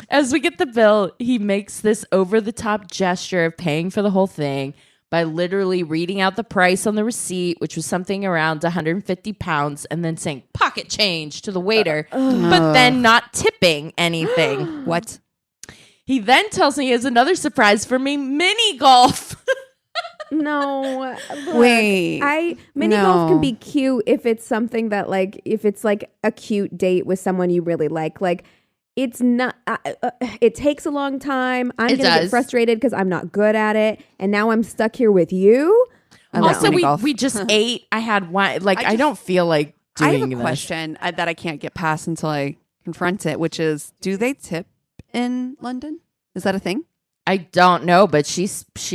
As we get the bill, he makes this over-the-top gesture of paying for the whole thing by literally reading out the price on the receipt, which was something around 150 pounds, and then saying pocket change to the waiter, but then not tipping anything. What? He then tells me he has another surprise for me, mini golf. No. Look, Wait. mini golf can be cute if it's something that if it's like a cute date with someone you really like. Like, it's not, it takes a long time. I'm going to get frustrated because I'm not good at it. And now I'm stuck here with you. Also, mini golf. we just ate. I had wine. Like, I don't feel like doing I have a this. question that I can't get past until I confront it, which is, do they tip in London? Is that a thing? I don't know, but she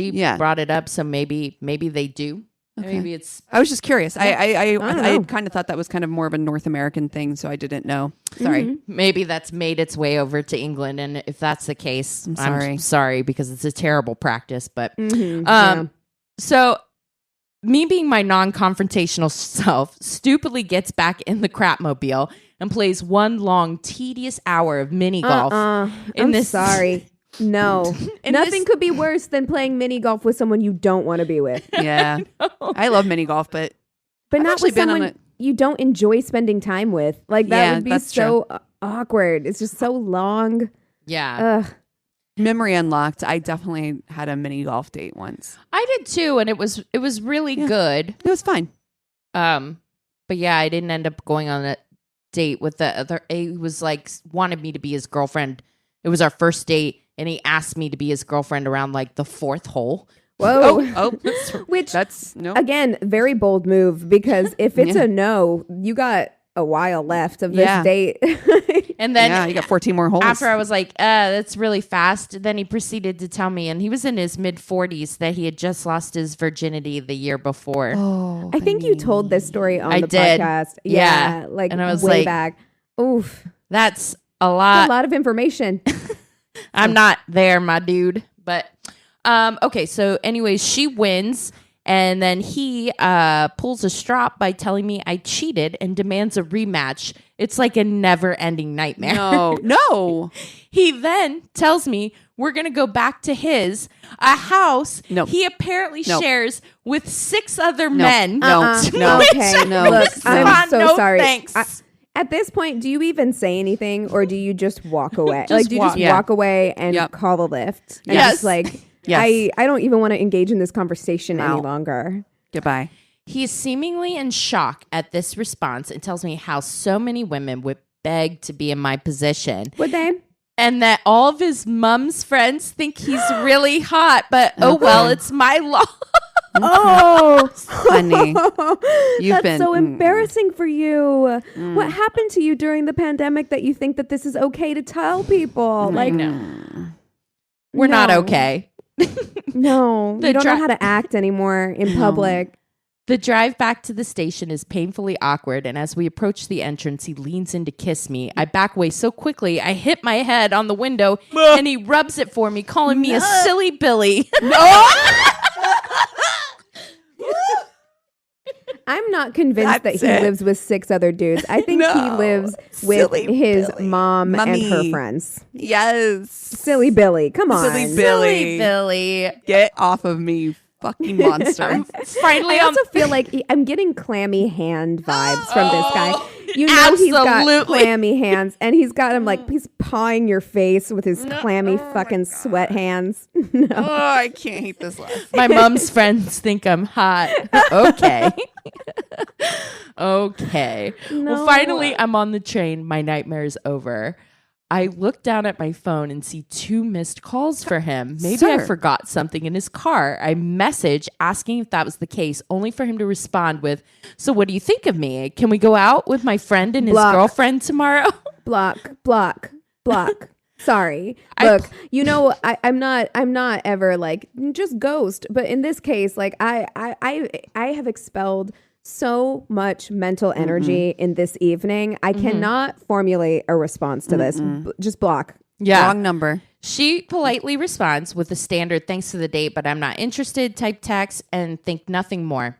Yeah. brought it up, so maybe they do. Okay. Maybe it's I was just curious. I don't know. kind of thought that was kind of more of a North American thing, so I didn't know. Sorry. maybe that's made its way over to England, and if that's the case, I'm sorry because it's a terrible practice. But Yeah. so me being my non-confrontational self stupidly gets back in the crapmobile and plays one long tedious hour of mini golf. I'm sorry. No. Nothing could be worse than playing mini golf with someone you don't want to be with. Yeah. I love mini golf, but But I've not actually with been on someone you don't enjoy spending time with. Like, that Yeah, would be that's so awkward. It's just so long. Yeah, Ugh. memory unlocked. I definitely had a mini golf date once. I did too, and it was really good. It was fine. But yeah, I didn't end up going on a date with the other. He was like wanted me to be his girlfriend. It was our first date, and he asked me to be his girlfriend around like the fourth hole. Whoa. Which, That's no. again, very bold move, because if it's a no, you got a while left of this date. And then Yeah, you got 14 more holes. after I was like, that's really fast. Then he proceeded to tell me, and he was in his mid-40s, that he had just lost his virginity the year before. Oh, I think you told this story on I the did. podcast. Yeah. Like, And I was way like, back. Oof. That's a A lot. lot of information. I'm not there, my dude. But okay, so anyways, she wins, and then he pulls a strop by telling me I cheated and demands a rematch. It's like a never-ending nightmare. No. He then tells me we're going to go back to a house Nope. he apparently Nope. shares with 6 other men. No. Okay. No. Look, I'm so No sorry. thanks. At this point, do you even say anything or do you just walk away? Just do you walk. just walk away and Yep. call the lift? And Yes. just like, Yes. I don't even want to engage in this conversation Wow. any longer. Goodbye. He is seemingly in shock at this response and tells me how so many women would beg to be in my position. Would they? And that all of his mom's friends think he's really hot, but oh well, it's my law. Oh, Honey, you've that's been so embarrassing for you. What happened to you during the pandemic that you think that this is okay to tell people? Like, We're not No. okay. no, The you don't know dri- how to act anymore in public. The drive back to the station is painfully awkward, and as we approach the entrance, he leans in to kiss me. I back away so quickly, I hit my head on the window, and he rubs it for me, calling me a silly Billy. I'm not convinced That's that he it. lives with 6 other dudes. I think he No. lives with Silly his Billy. mom and her Mummy. friends. Yes. Silly Billy, come on. Silly Billy. Silly Billy. Get off of me, you fucking monster. Finally, I also feel like I'm getting clammy hand vibes from this guy. You know he's got absolutely. clammy hands, and he's got him like he's pawing your face with his clammy fucking sweat hands. No. Oh, I can't hate this life. my mom's friends think I'm hot. Okay. Okay. No. Well, finally, I'm on the train. My nightmare is over. I look down at my phone and see 2 missed calls for him. Maybe I Sir. forgot something in his car. I message asking if that was the case, only for him to respond with, "So what do you think of me? Can we go out with my friend and his Block. girlfriend tomorrow?" Block. Sorry. Look, you know, I'm not ever like just ghost, but in this case, like I have expelled so much mental energy in this evening. I cannot formulate a response to this. Just block. Yeah. Wrong number. She politely responds with a standard "thanks for the date, but I'm not interested" type text and think nothing more.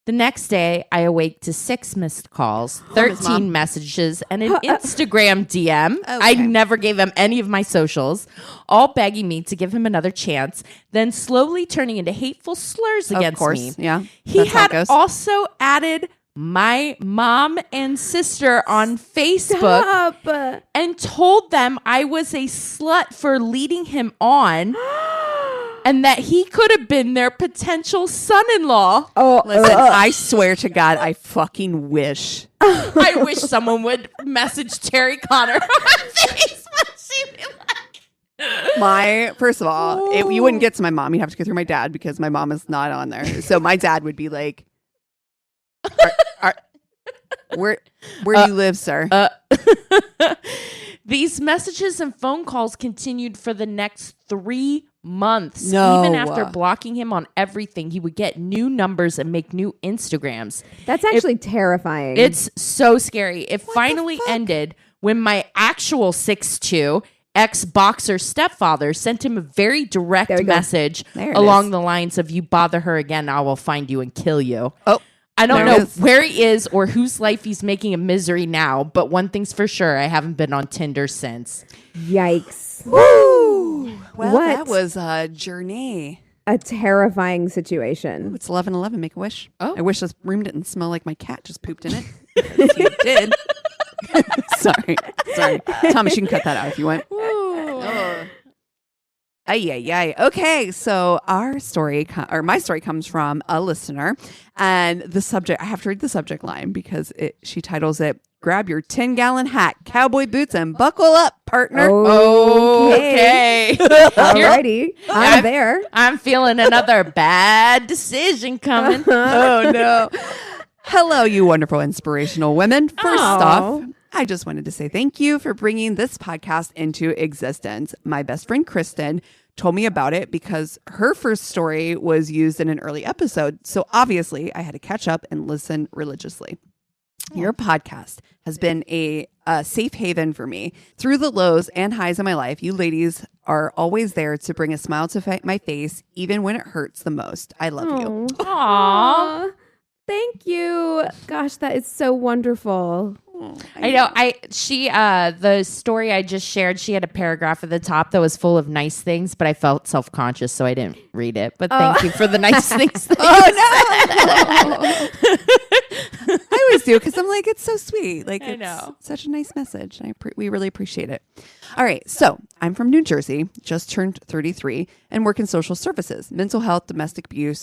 The next day, I awake to 6 missed calls, 13 messages, and an Instagram DM. I never gave him any of my socials, all begging me to give him another chance, then slowly turning into hateful slurs against Of course. me. Yeah. He That's how it had goes. also added my mom and sister on Facebook Stop. and told them I was a slut for leading him on and that he could have been their potential son-in-law. Oh, Listen, I swear to God, I fucking wish. I wish someone would message Terry Connor on Facebook. She'd be like, First of all, you wouldn't get to my mom. You'd have to go through my dad because my mom is not on there. So my dad would be like, where do you live, sir? These messages and phone calls continued for the next 3 months. No. Even after blocking him on everything, he would get new numbers and make new Instagrams. that's actually terrifying. It's so scary. It finally ended when my actual 6'2" ex-boxer stepfather sent him a very direct There we go. message There it along is. the lines of, "You bother her again, I will find you and kill you." Oh, I don't there it know is. where he is or whose life he's making a misery now, but one thing's for sure, I haven't been on Tinder since. Yikes. Woo! Well, What? that was a journey. A terrifying situation. It's 11:11. Make a wish. Oh. I wish this room didn't smell like my cat just pooped in it. If you did. Sorry. Thomas, you can cut that out if you want. Ay. Okay, so our story, or my story, comes from a listener, and the subject. I have to read the subject line because she titles it "Grab your 10-gallon hat, cowboy boots, and buckle up, partner." Okay. Alrighty. I'm there. I'm feeling another bad decision coming. Oh no! Hello, you wonderful, inspirational women. First off, I just wanted to say thank you for bringing this podcast into existence. My best friend Kristen told me about it because her first story was used in an early episode. So obviously, I had to catch up and listen religiously. Your podcast has been a safe haven for me. Through the lows and highs of my life, you ladies are always there to bring a smile to my face, even when it hurts the most. I love you. Aww. Aw, thank you. Gosh, that is so wonderful. I know. The story I just shared, she had a paragraph at the top that was full of nice things, but I felt self-conscious, so I didn't read it. But thank you for the nice things. I was do because I'm like, it's so sweet. Like, I it's know. such a nice message. And we really appreciate it. All right. So I'm from New Jersey, just turned 33 and work in social services, mental health, domestic abuse,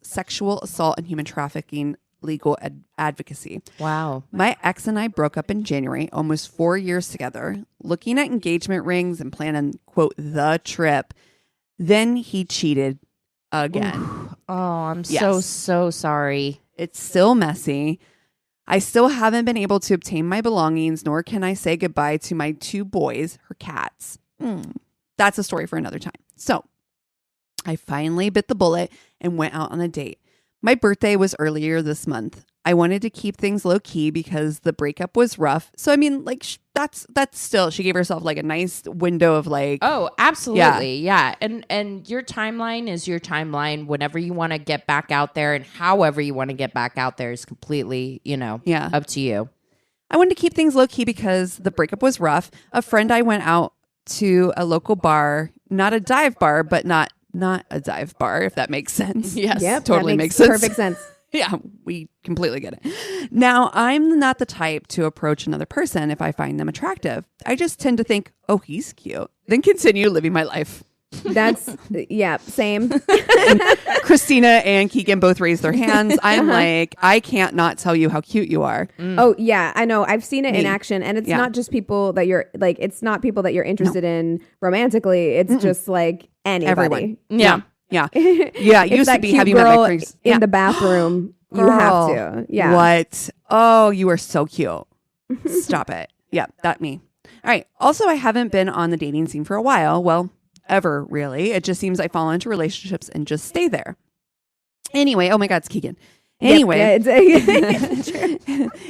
sexual assault, and human trafficking legal advocacy. Wow. My ex and I broke up in January, almost 4 years together, looking at engagement rings and planning, quote, the trip. Then he cheated again. Oof. Oh, I'm so sorry. It's still messy. I still haven't been able to obtain my belongings, nor can I say goodbye to my 2 boys, her cats. That's a story for another time. So I finally bit the bullet and went out on a date. My birthday was earlier this month. I wanted to keep things low key because the breakup was rough. So, I mean, like, that's still, she gave herself like a nice window of like. Oh, absolutely. Yeah. And your timeline is your timeline. Whenever you want to get back out there and however you want to get back out there is completely, up to you. I wanted to keep things low key because the breakup was rough. A friend I went out to a local bar, not a dive bar, but not a dive bar, if that makes sense. Yes. Yep, totally that makes sense. Perfect sense. Yeah, we completely get it. Now, I'm not the type to approach another person if I find them attractive. I just tend to think, oh, he's cute, then continue living my life. That's, same. Christina and Keegan both raised their hands. I'm like, I can't not tell you how cute you are. Oh, yeah, I know. I've seen it in action. And it's not just people that you're like, it's not people that you're interested in romantically. It's just like anybody. Everyone. Yeah. Yeah. Yeah. It's Used to that be cute having girl my drinks in the bathroom. You have to. Yeah. What? Oh, you are so cute. Stop it. Yeah, that me. All right. Also, I haven't been on the dating scene for a while. Well, ever really. It just seems I fall into relationships and just stay there. Anyway, oh my God, it's Keegan. Anyway,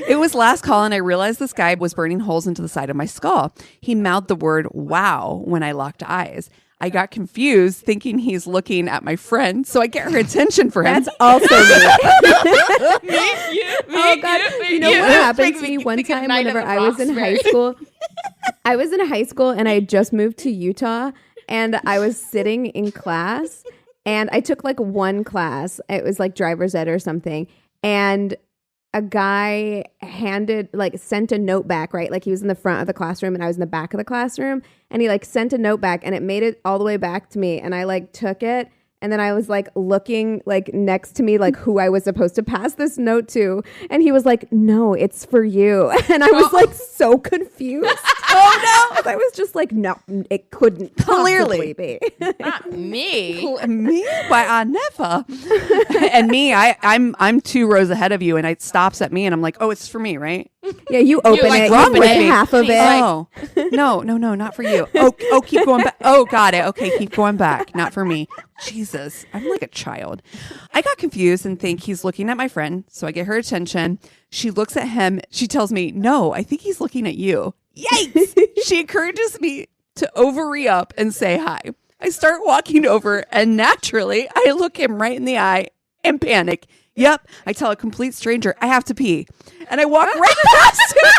it was last call and I realized this guy was burning holes into the side of my skull. He mouthed the word wow when I locked eyes. I got confused thinking he's looking at my friend, so I get her attention for him. That's also me. Oh God. You know what happened to me one time whenever I was in high school? I was in high school and I had just moved to Utah and I was sitting in class and I took like one class. It was like driver's ed or something. And a guy sent a note back, right? Like he was in the front of the classroom and I was in the back of the classroom and he like sent a note back and it made it all the way back to me. And I like took it. And then I was like looking like next to me, like who I was supposed to pass this note to. And he was like, no, it's for you. And I was like so confused. Oh no. I was just like, no, it couldn't clearly be. Not me. Me? Why I never. And me, I'm 2 rows ahead of you and it stops at me and I'm like, oh, it's for me, right? Yeah, you open it, you flip half of it. Oh, no, not for you. Oh, keep going back. Oh, got it. Okay, keep going back. Not for me. Jesus, I'm like a child. I got confused and think he's looking at my friend, so I get her attention. She looks at him. She tells me, no, I think he's looking at you. Yikes! She encourages me to re-up and say hi. I start walking over, and naturally, I look him right in the eye and panic. Yep, I tell a complete stranger, I have to pee. And I walk right past him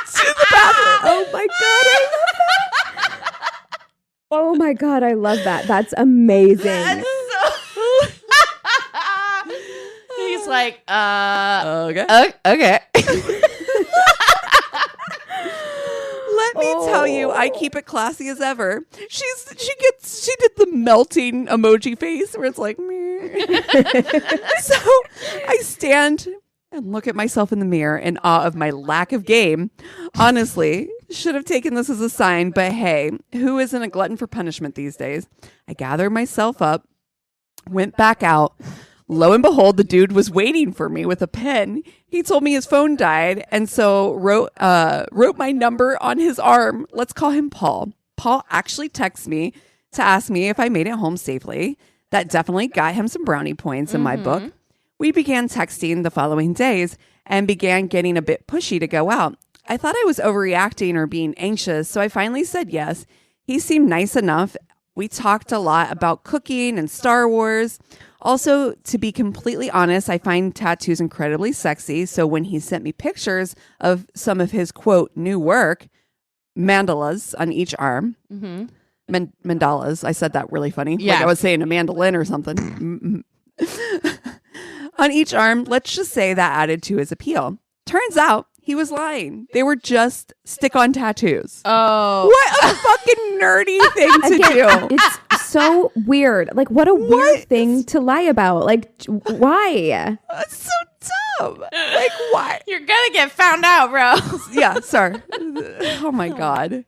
to the bathroom. Oh my God, I love that. Oh my God, I love that. That's amazing. He's like, Okay. Let me tell you, I keep it classy as ever. She did the melting emoji face where it's like, so I stand and look at myself in the mirror in awe of my lack of game. Honestly, should have taken this as a sign, but hey, who isn't a glutton for punishment these days? I gathered myself up, went back out. Lo and behold, the dude was waiting for me with a pen. He told me his phone died, and so wrote my number on his arm. Let's call him Paul. Paul actually texted me to ask me if I made it home safely. That definitely got him some brownie points in my book. We began texting the following days and began getting a bit pushy to go out. I thought I was overreacting or being anxious, so I finally said yes. He seemed nice enough. We talked a lot about cooking and Star Wars. Also, to be completely honest, I find tattoos incredibly sexy. So when he sent me pictures of some of his, quote, new work, mandalas on each arm. Mandalas. I said that really funny. Yeah. Like I was saying a mandolin or something. on each arm. Let's just say that added to his appeal. Turns out he was lying. They were just stick-on tattoos. Oh. What a fucking nerdy thing to do. It's so weird. Like, what a weird thing to lie about. Like, why? That's so dumb. Like, why? You're gonna get found out, bro. Yeah, sorry. Oh my God.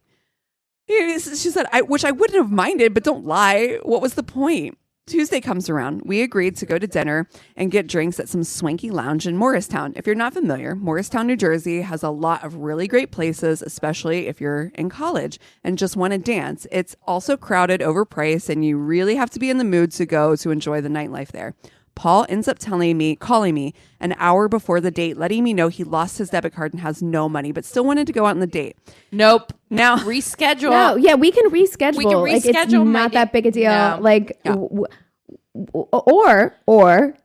She said, which I wouldn't have minded, but don't lie. What was the point? Tuesday comes around. We agreed to go to dinner and get drinks at some swanky lounge in Morristown. If you're not familiar, Morristown, New Jersey has a lot of really great places, especially if you're in college and just want to dance. It's also crowded, overpriced, and you really have to be in the mood to go to enjoy the nightlife there. Paul ends up calling me an hour before the date, letting me know he lost his debit card and has no money, but still wanted to go out on the date. Nope. Now reschedule. No, yeah, we can reschedule. We can Like, it's reschedule not that big a deal. No. Like, or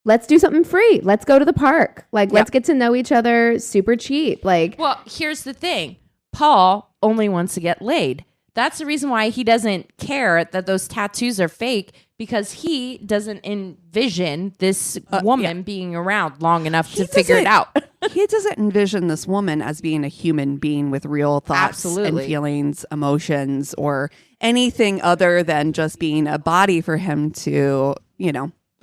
let's do something free. Let's go to the park. Like, let's get to know each other super cheap. Like, Well, here's the thing. Paul only wants to get laid. That's the reason why he doesn't care that those tattoos are fake, because he doesn't envision this woman being around long enough to figure it out. He doesn't envision this woman as being a human being with real thoughts and feelings, emotions, or anything other than just being a body for him to,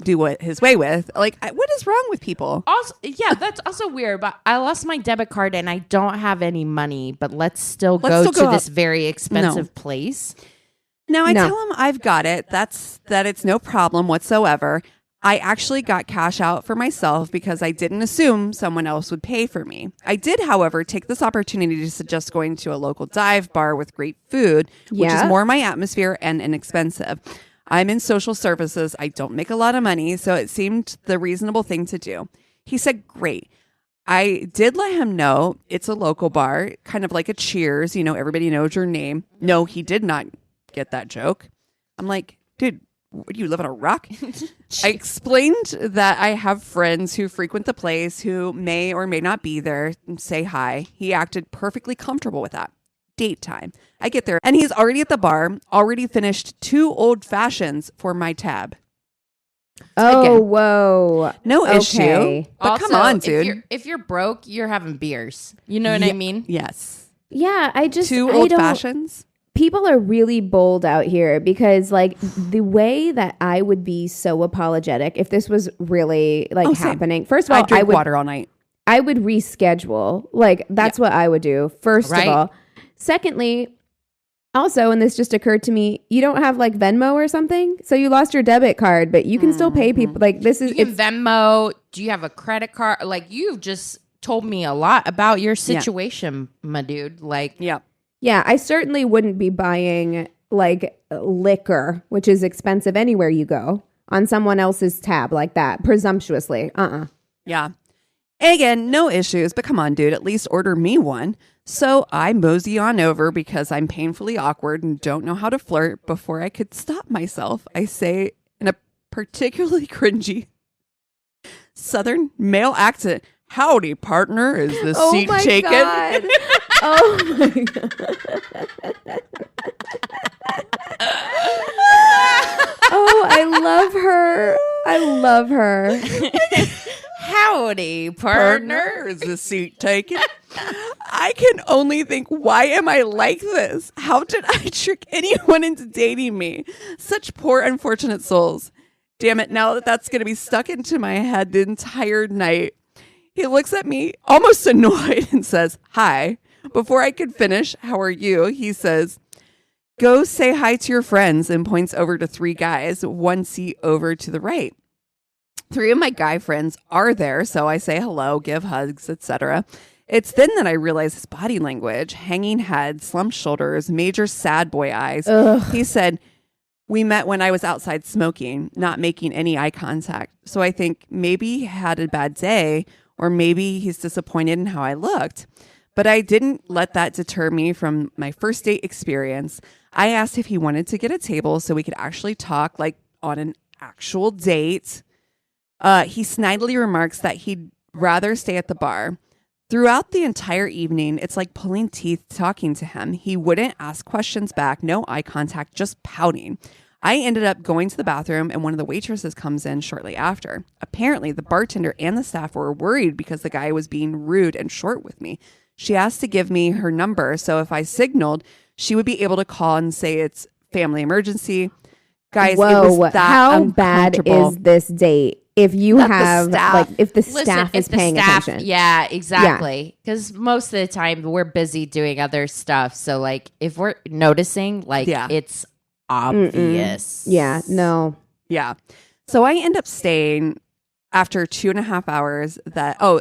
do what his way with. Like, what is wrong with people? Also, yeah, that's also weird. But I lost my debit card and I don't have any money. But let's still go to this very expensive place. No, I tell him I've got it. That it's no problem whatsoever. I actually got cash out for myself because I didn't assume someone else would pay for me. I did, however, take this opportunity to suggest going to a local dive bar with great food, which is more my atmosphere and inexpensive. I'm in social services. I don't make a lot of money, so it seemed the reasonable thing to do. He said, great. I did let him know it's a local bar, kind of like a Cheers. Everybody knows your name. No, he did not get that joke. I'm like, dude, do you live on a rock? I explained that I have friends who frequent the place who may or may not be there and say hi. He acted perfectly comfortable with that. Date time. I get there and he's already at the bar, already finished 2 old fashions for my tab. oh, Again, whoa. no issue. Okay. But Also, come on, dude. If you're broke, you're having beers. You know what I mean? Yes. Yeah, I just 2 I old don't- fashions. People are really bold out here because, like, the way that I would be so apologetic if this was really same. happening. First of all, I drink water all night. I would reschedule. Like, that's what I would do, first Right. of all. Secondly, also, and this just occurred to me, you don't have like Venmo or something, so you lost your debit card, but you can still pay people. Like, this is You can Venmo. Do you have a credit card? Like, you've just told me a lot about your situation, my dude. Like, Yeah. yeah, I certainly wouldn't be buying like liquor, which is expensive anywhere you go, on someone else's tab like that, presumptuously. Yeah. Again, no issues, but come on, dude, at least order me one. So I mosey on over because I'm painfully awkward and don't know how to flirt. Before I could stop myself, I say in a particularly cringy Southern male accent, "Howdy, partner, is the seat taken?" God. Oh my God. Oh, I love her. I love her. howdy, Partner, partner. is the seat taken? I can only think, why am I like this? How did I trick anyone into dating me? Such poor, unfortunate souls. Damn it, now that's going to be stuck into my head the entire night. He looks at me almost annoyed and says, "Hi." Before I could finish, "How are you?" he says, "Go say hi to your friends," and points over to 3 guys, 1 seat over to the right. 3 of my guy friends are there, so I say hello, give hugs, etc. It's then that I realize his body language: hanging head, slumped shoulders, major sad boy eyes. Ugh. He said, "We met when I was outside smoking," not making any eye contact. So I think maybe he had a bad day, or maybe he's disappointed in how I looked. But I didn't let that deter me from my first date experience. I asked if he wanted to get a table so we could actually talk, like on an actual date. He snidely remarks that he'd rather stay at the bar. Throughout the entire evening, it's like pulling teeth talking to him. He wouldn't ask questions back, no eye contact, just pouting. I ended up going to the bathroom and one of the waitresses comes in shortly after. Apparently, the bartender and the staff were worried because the guy was being rude and short with me. She asked to give me her number, so if I signaled, she would be able to call and say it's family emergency. Guys, Whoa, it was that how bad uncomfortable. is this date? If you Not the have, staff. like, if the Listen, staff if is the paying staff- attention. Yeah, exactly. Because most of the time we're busy doing other stuff. So like if we're noticing, like it's obvious. Yeah, no. Yeah. So I end up staying after 2.5 hours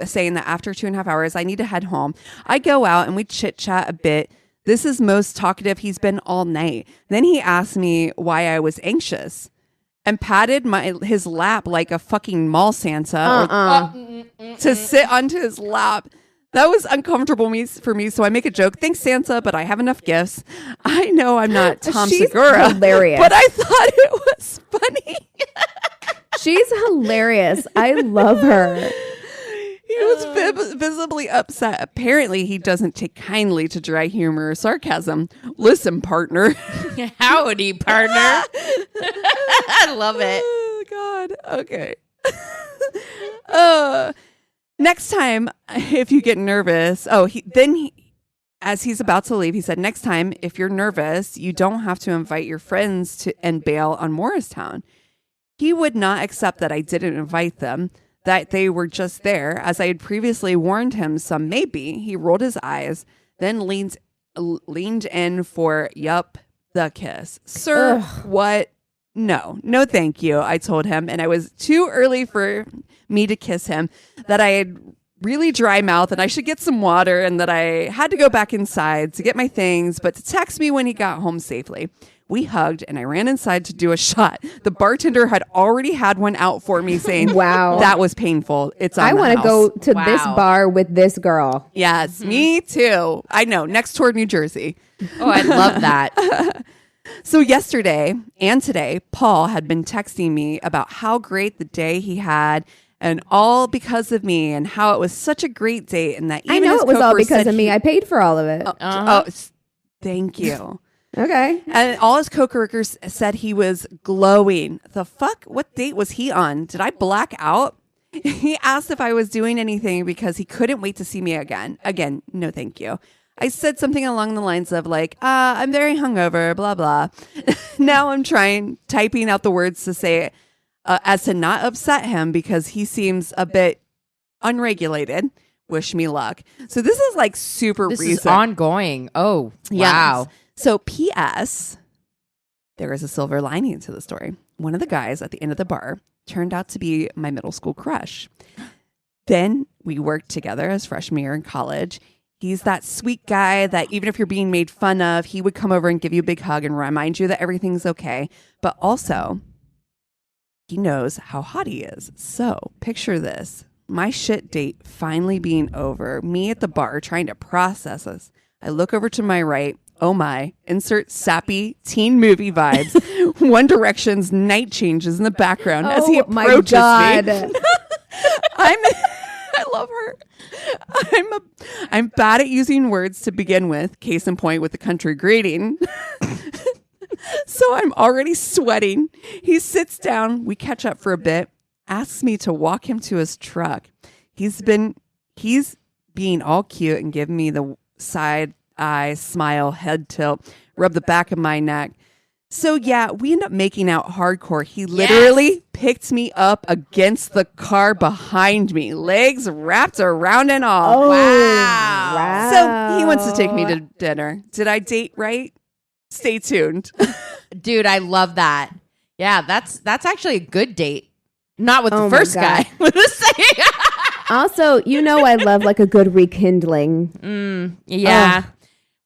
saying that after 2.5 hours, I need to head home. I go out and we chit chat a bit. This is most talkative he's been all night. Then he asked me why I was anxious and patted his lap like a fucking mall Santa to sit onto his lap. That was uncomfortable for me, so I make a joke. Thanks, Santa, but I have enough gifts. I know I'm not Tom She's Segura, hilarious. but I thought it was funny. She's hilarious. I love her. He was visibly upset. Apparently, he doesn't take kindly to dry humor or sarcasm. Listen, partner. Howdy, partner. I love it. Oh, God. Okay. Next time, if you get nervous, as he's about to leave, he said, next time, if you're nervous, you don't have to invite your friends and bail on Morristown. He would not accept that I didn't invite them, that they were just there, as I had previously warned him some may be. He rolled his eyes, then leaned in for, the kiss. Sir, what? No, thank you, I told him. And I was too early for me to kiss him, that I had really dry mouth and I should get some water and that I had to go back inside to get my things, but to text me when he got home safely. We hugged and I ran inside to do a shot. The bartender had already had one out for me saying, wow, that was painful. It's on I want to go to this bar with this girl. Yes, me too. I know, next toward New Jersey. Oh, I love that. So yesterday and today, Paul had been texting me about how great the day he had and all because of me and how it was such a great date and that even I know his it was all coworkers because said of me. I paid for all of it. Thank you. Okay. And all his coworkers said he was glowing. The fuck? What date was he on? Did I black out? He asked if I was doing anything because he couldn't wait to see me again. Again, no thank you. I said something along the lines of like, I'm very hungover, blah, blah. Now I'm typing out the words to say as to not upset him because he seems a bit unregulated. Wish me luck. So this is like super recent. This is ongoing. Oh, yes. Wow. So P.S. There is a silver lining to the story. One of the guys at the end of the bar turned out to be my middle school crush. Then we worked together as freshman year in college. He's that sweet guy that even if you're being made fun of, he would come over and give you a big hug and remind you that everything's okay. But also, he knows how hot he is. So picture this. My shit date finally being over. Me at the bar trying to process this. I look over to my right. Oh my, insert sappy teen movie vibes. One Direction's Night Changes in the background as he approaches me. I love her. I'm bad at using words to begin with. Case in point with the country greeting. So I'm already sweating. He sits down. We catch up for a bit. Asks me to walk him to his truck. He's being all cute and giving me the side eye, smile, head tilt, rub the back of my neck. So yeah, we end up making out hardcore. He literally picked me up against the car behind me, legs wrapped around and all. Oh, wow. So he wants to take me to dinner. Did I date right? Stay tuned. Dude, I love that. Yeah, that's actually a good date. Not with the first guy. With the second. Also, I love like a good rekindling. Yeah.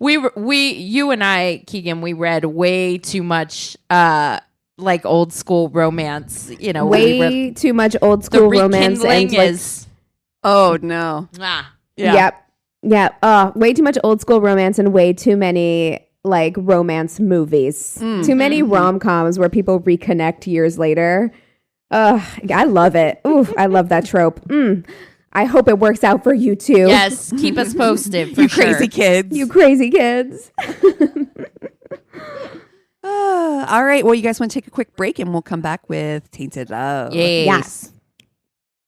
You and I, Keegan, we read way too much like old school romance, way too much old school romance and is oh no. Yeah. Way too much old school romance and way too many like romance movies. Too many rom-coms where people reconnect years later. I love it. Ooh, I love that trope. I hope it works out for you too. Yes, keep us posted. You crazy kids. You crazy kids. All right. Well, you guys want to take a quick break and we'll come back with Tainted Love. Yes.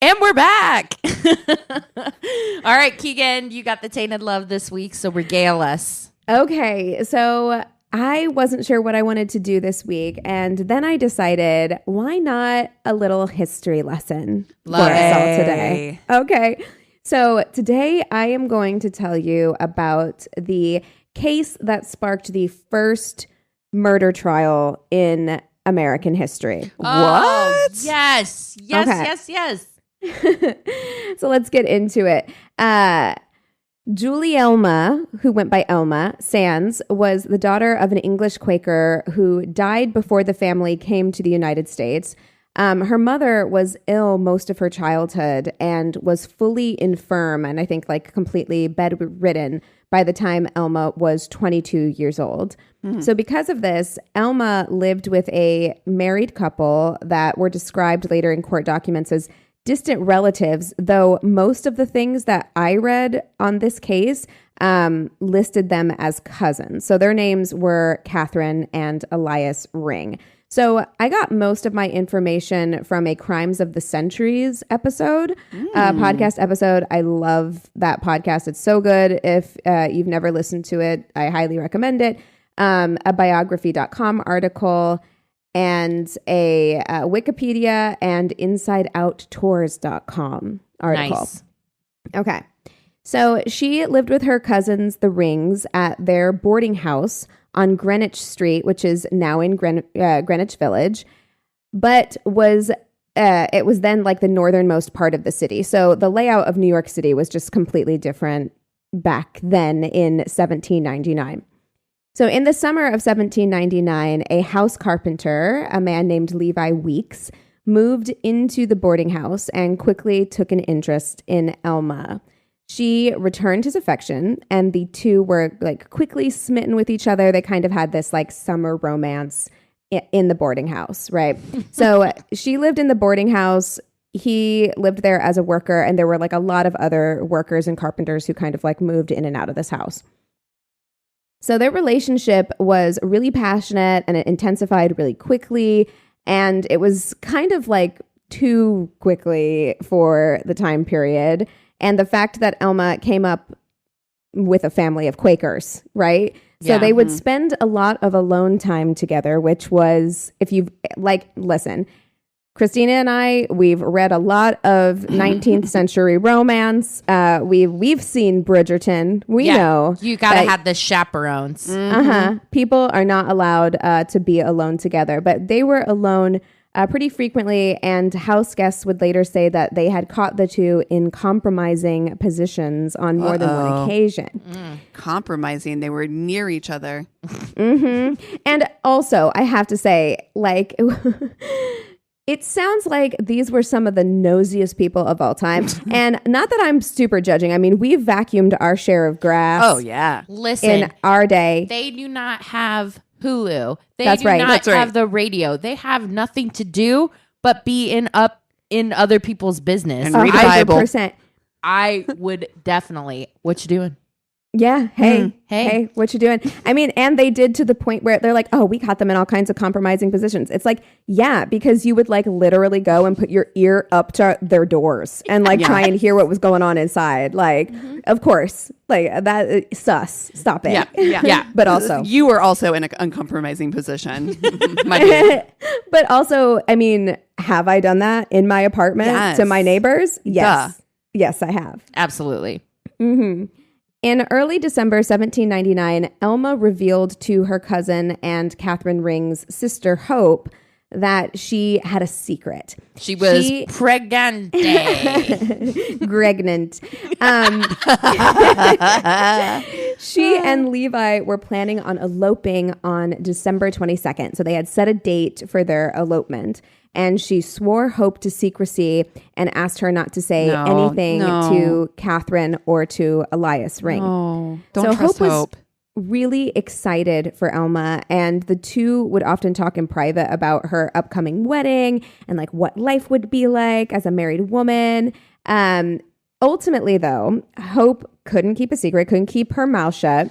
And we're back. All right, Keegan, you got the Tainted Love this week, so regale us. Okay, so I wasn't sure what I wanted to do this week, and then I decided, why not a little history lesson for us all today? Okay, so today I am going to tell you about the case that sparked the first murder trial in American history. Oh, what? Yes. So let's get into it. Julie Elma, who went by Elma Sands, was the daughter of an English Quaker who died before the family came to the United States. Her mother was ill most of her childhood and was fully infirm and I think like completely bedridden by the time Elma was 22 years old. So because of this, Elma lived with a married couple that were described later in court documents as distant relatives, though most of the things that I read on this case listed them as cousins. So their names were Catherine and Elias Ring. So I got most of my information from a Crimes of the Centuries episode, podcast episode. I love that podcast. It's so good. If you've never listened to it, I highly recommend it. A biography.com article and a Wikipedia and InsideOutTours.com article. Nice. Okay. So she lived with her cousins, the Rings, at their boarding house on Greenwich Street, which is now in Greenwich Village, but it was then like the northernmost part of the city. So the layout of New York City was just completely different back then in 1799. So in the summer of 1799, a house carpenter, a man named Levi Weeks, moved into the boarding house and quickly took an interest in Elma. She returned his affection, and the two were like quickly smitten with each other. They kind of had this like summer romance in the boarding house, right? So she lived in the boarding house. He lived there as a worker, and there were like a lot of other workers and carpenters who kind of like moved in and out of this house. So their relationship was really passionate and it intensified really quickly. And it was kind of like too quickly for the time period. And the fact that Elma came up with a family of Quakers, right? So they would spend a lot of alone time together, which was, if you like, listen, Christina and I, we've read a lot of 19th century romance. We've seen Bridgerton. We know. You got to have the chaperones. People are not allowed to be alone together, but they were alone pretty frequently, and house guests would later say that they had caught the two in compromising positions on more than one occasion. Compromising. They were near each other. And also, I have to say, like... It sounds like these were some of the nosiest people of all time. And not that I'm super judging. I mean, we've vacuumed our share of grass. Oh, yeah. Listen. In our day. They do not have Hulu. They That's do right. not That's have the radio. They have nothing to do but be in other people's business. And read the Bible. 100%. I would definitely. What you doing? Yeah. Hey, what you doing? I mean, and they did to the point where they're like, oh, we caught them in all kinds of compromising positions. It's like, yeah, because you would like literally go and put your ear up to their doors and like try and hear what was going on inside. Like, of course, like that sus. Stop it. Yeah. But also, you were also in an uncompromising position. But also, I mean, have I done that in my apartment to my neighbors? Yes. Duh. Yes, I have. Absolutely. In early December 1799, Elma revealed to her cousin and Catherine Ring's sister, Hope, that she had a secret. She was pregnant. Pregnant. She and Levi were planning on eloping on December 22nd. So they had set a date for their elopement. And she swore Hope to secrecy and asked her not to say anything to Catherine or to Elias Ring. No, don't trust Hope. Hope. Really excited for Elma, and the two would often talk in private about her upcoming wedding and like what life would be like as a married woman. Ultimately, though, Hope couldn't keep a secret, couldn't keep her mouth shut,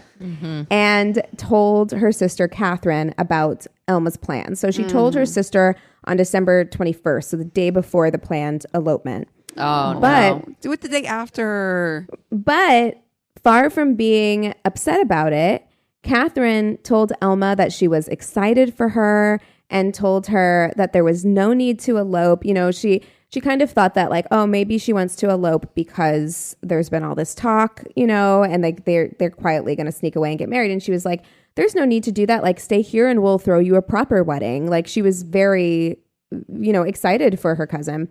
and told her sister Catherine about Elma's plans. So she told her sister on December 21st, so the day before the planned elopement. Oh, But no. Do it the day after. But far from being upset about it, Catherine told Elma that she was excited for her and told her that there was no need to elope. You know, she kind of thought that like, oh, maybe she wants to elope because there's been all this talk, you know, and like they're quietly going to sneak away and get married. And she was like, there's no need to do that. Like, stay here and we'll throw you a proper wedding. Like, she was very, you know, excited for her cousin.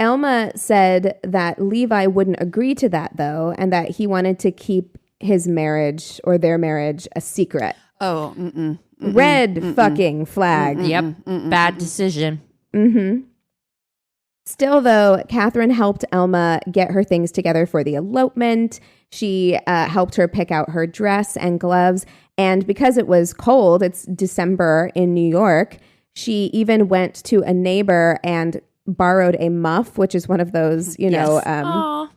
Elma said that Levi wouldn't agree to that, though, and that he wanted to keep his marriage or their marriage a secret. Oh, Red fucking flag. Yep. Bad decision. Still, though, Catherine helped Elma get her things together for the elopement. She helped her pick out her dress and gloves. And because it was cold, it's December in New York, she even went to a neighbor and borrowed a muff, which is one of those, you know, Aw.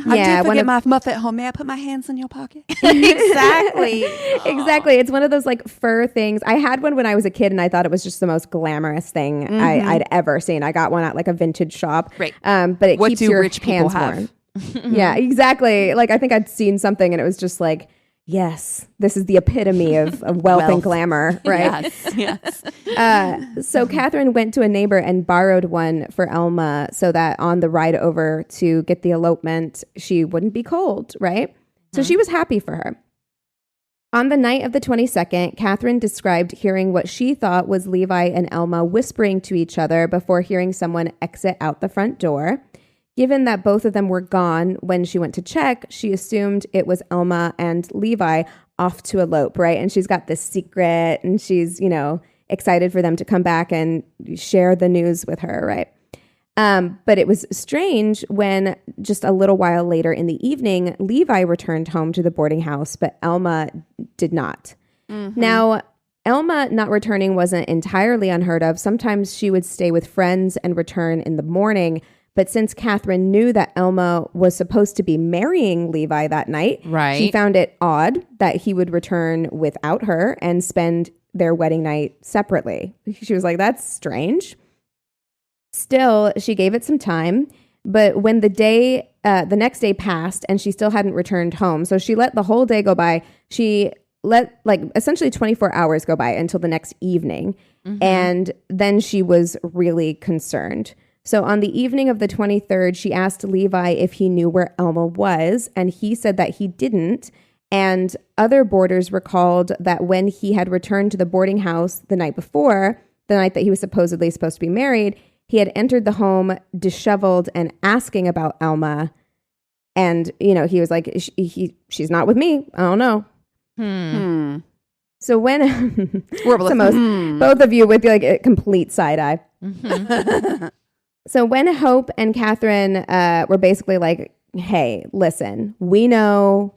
I did forget my muff at home. May I put my hands in your pocket? Exactly. Exactly. It's one of those like fur things. I had one when I was a kid and I thought it was just the most glamorous thing I'd ever seen. I got one at like a vintage shop. Right. But it What keeps do your rich people hands have? warm. Yeah, exactly. Like I think I'd seen something and it was just like, yes, this is the epitome of wealth and glamour, right? Yes. So Catherine went to a neighbor and borrowed one for Elma so that on the ride over to get the elopement, she wouldn't be cold, right? So she was happy for her. On the night of the 22nd, Catherine described hearing what she thought was Levi and Elma whispering to each other before hearing someone exit out the front door. Given that both of them were gone when she went to check, she assumed it was Elma and Levi off to elope, right? And she's got this secret and she's, you know, excited for them to come back and share the news with her, right? But it was strange when just a little while later in the evening, Levi returned home to the boarding house, but Elma did not. Now, Elma not returning wasn't entirely unheard of. Sometimes she would stay with friends and return in the morning. But since Catherine knew that Elma was supposed to be marrying Levi that night, Right. she found it odd that he would return without her and spend their wedding night separately. She was like, that's strange. Still, she gave it some time. But when the next day passed and she still hadn't returned home, so she let the whole day go by. She let like essentially 24 hours go by until the next evening. And then she was really concerned. So on the evening of the 23rd, she asked Levi if he knew where Elma was, and he said that he didn't. And other boarders recalled that when he had returned to the boarding house the night before, the night that he was supposed to be married, he had entered the home disheveled and asking about Elma. And, you know, he was like, she's not with me. I don't know. So when both of you would be like a complete side eye. So when Hope and Catherine were basically like, hey, listen, we know